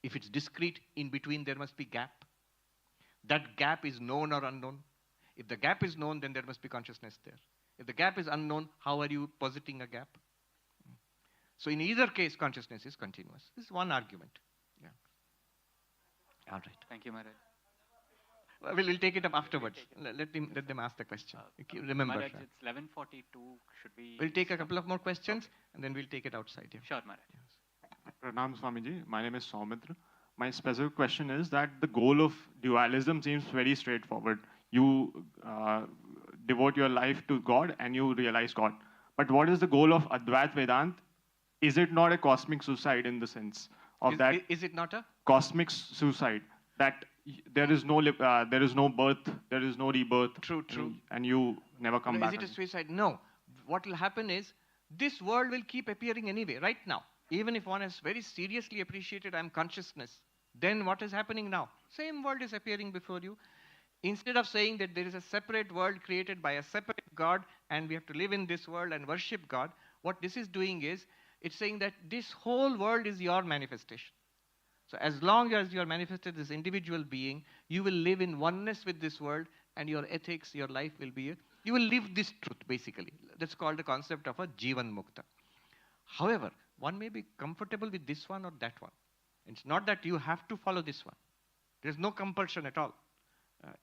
If it's discrete, in between there must be gap. That gap is known or unknown. If the gap is known, then there must be consciousness there. If the gap is unknown, how are you positing a gap? So in either case, consciousness is continuous. This is one argument. Yeah. All right. Thank you, Maharaj. We'll take it up afterwards. Let them ask the question. Remember. Maharaj, it's 11:42. Should we? We'll take a couple of more questions and then we'll take it outside. Yeah. Sure, Maharaj. Yes. Pranam Swamiji. My name is Saumitra. My specific question is that the goal of dualism seems very straightforward. You devote your life to God and you realize God. But what is the goal of Advaita Vedanta? Is it not a cosmic suicide in the sense of that? Is it not a cosmic suicide? That there is no birth, there is no rebirth. True. And you never come back. Is it a suicide? No. What will happen is this world will keep appearing anyway, right now. Even if one has very seriously appreciated I am consciousness, then what is happening now? Same world is appearing before you. Instead of saying that there is a separate world created by a separate God and we have to live in this world and worship God, what this is doing is, it's saying that this whole world is your manifestation. So as long as you are manifested as individual being, you will live in oneness with this world and your ethics, your life will be, you will live this truth basically. That's called the concept of a Jivan Mukta. However, one may be comfortable with this one or that one. It's not that you have to follow this one. There's no compulsion at all.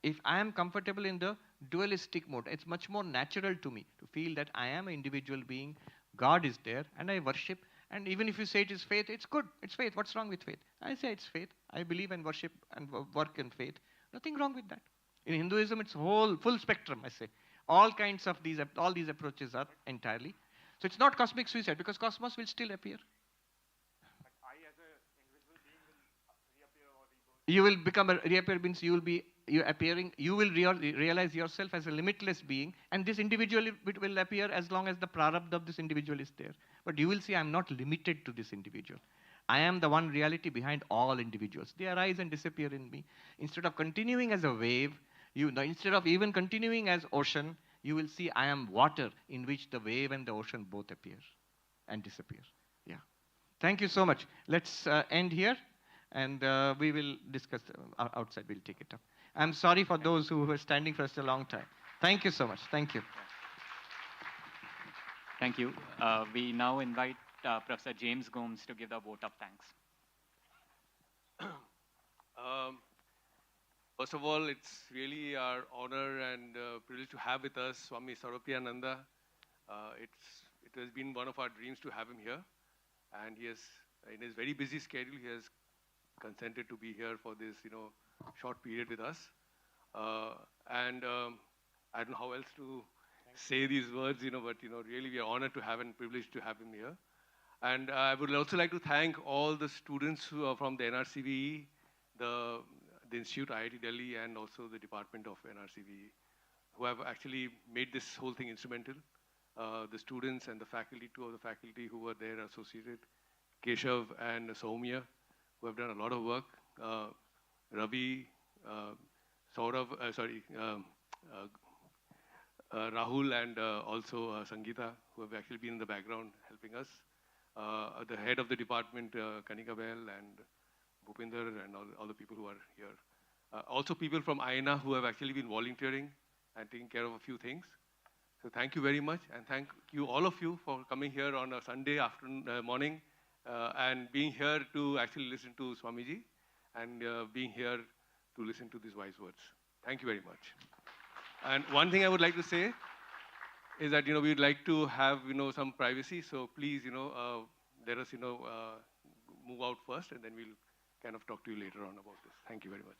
If I am comfortable in the dualistic mode, it's much more natural to me to feel that I am an individual being, God is there, and I worship. And even if you say it is faith, it's good. It's faith. What's wrong with faith? I say it's faith. I believe and worship and work in faith. Nothing wrong with that. In Hinduism, it's full spectrum, I say. All these approaches are entirely. So it's not cosmic suicide because cosmos will still appear. But I as an individual being You will become a reappear means you will be appearing. You will realize yourself as a limitless being, and this individual will appear as long as the prarabdha of this individual is there. But you will see, I am not limited to this individual. I am the one reality behind all individuals. They arise and disappear in me. Instead of continuing as a wave, instead of even continuing as ocean, you will see I am water in which the wave and the ocean both appear and disappear. Yeah. Thank you so much. Let's end here, and we will discuss outside. We'll take it up. I'm sorry for those who were standing for such a long time. Thank you so much. Thank you. Thank you. We now invite Professor James Gomes to give the vote of thanks. First of all, it's really our honor and privilege to have with us Swami Sarvapriyananda. It has been one of our dreams to have him here, and he has, in his very busy schedule, he has consented to be here for this, short period with us. I don't know how else to say these words, but really we are honored to have and privileged to have him here. And I would also like to thank all the students who are from the NRCVE, the Institute, IIT Delhi, and also the Department of NRCVE, who have actually made this whole thing instrumental. The students and the faculty, two of the faculty who were there associated, Keshav and Soumya, who have done a lot of work, Ravi, Saurav, Rahul, and also Sangeeta, who have actually been in the background helping us. The head of the department, Kanika Bell, and Bhupinder, and all the people who are here. Also people from INA who have actually been volunteering and taking care of a few things. So thank you very much, and thank you, all of you, for coming here on a Sunday afternoon, morning, and being here to actually listen to Swamiji, and being here to listen to these wise words. Thank you very much. And one thing I would like to say is that, we'd like to have, some privacy. So please, let us, move out first, and then we'll kind of talk to you later on about this. Thank you very much.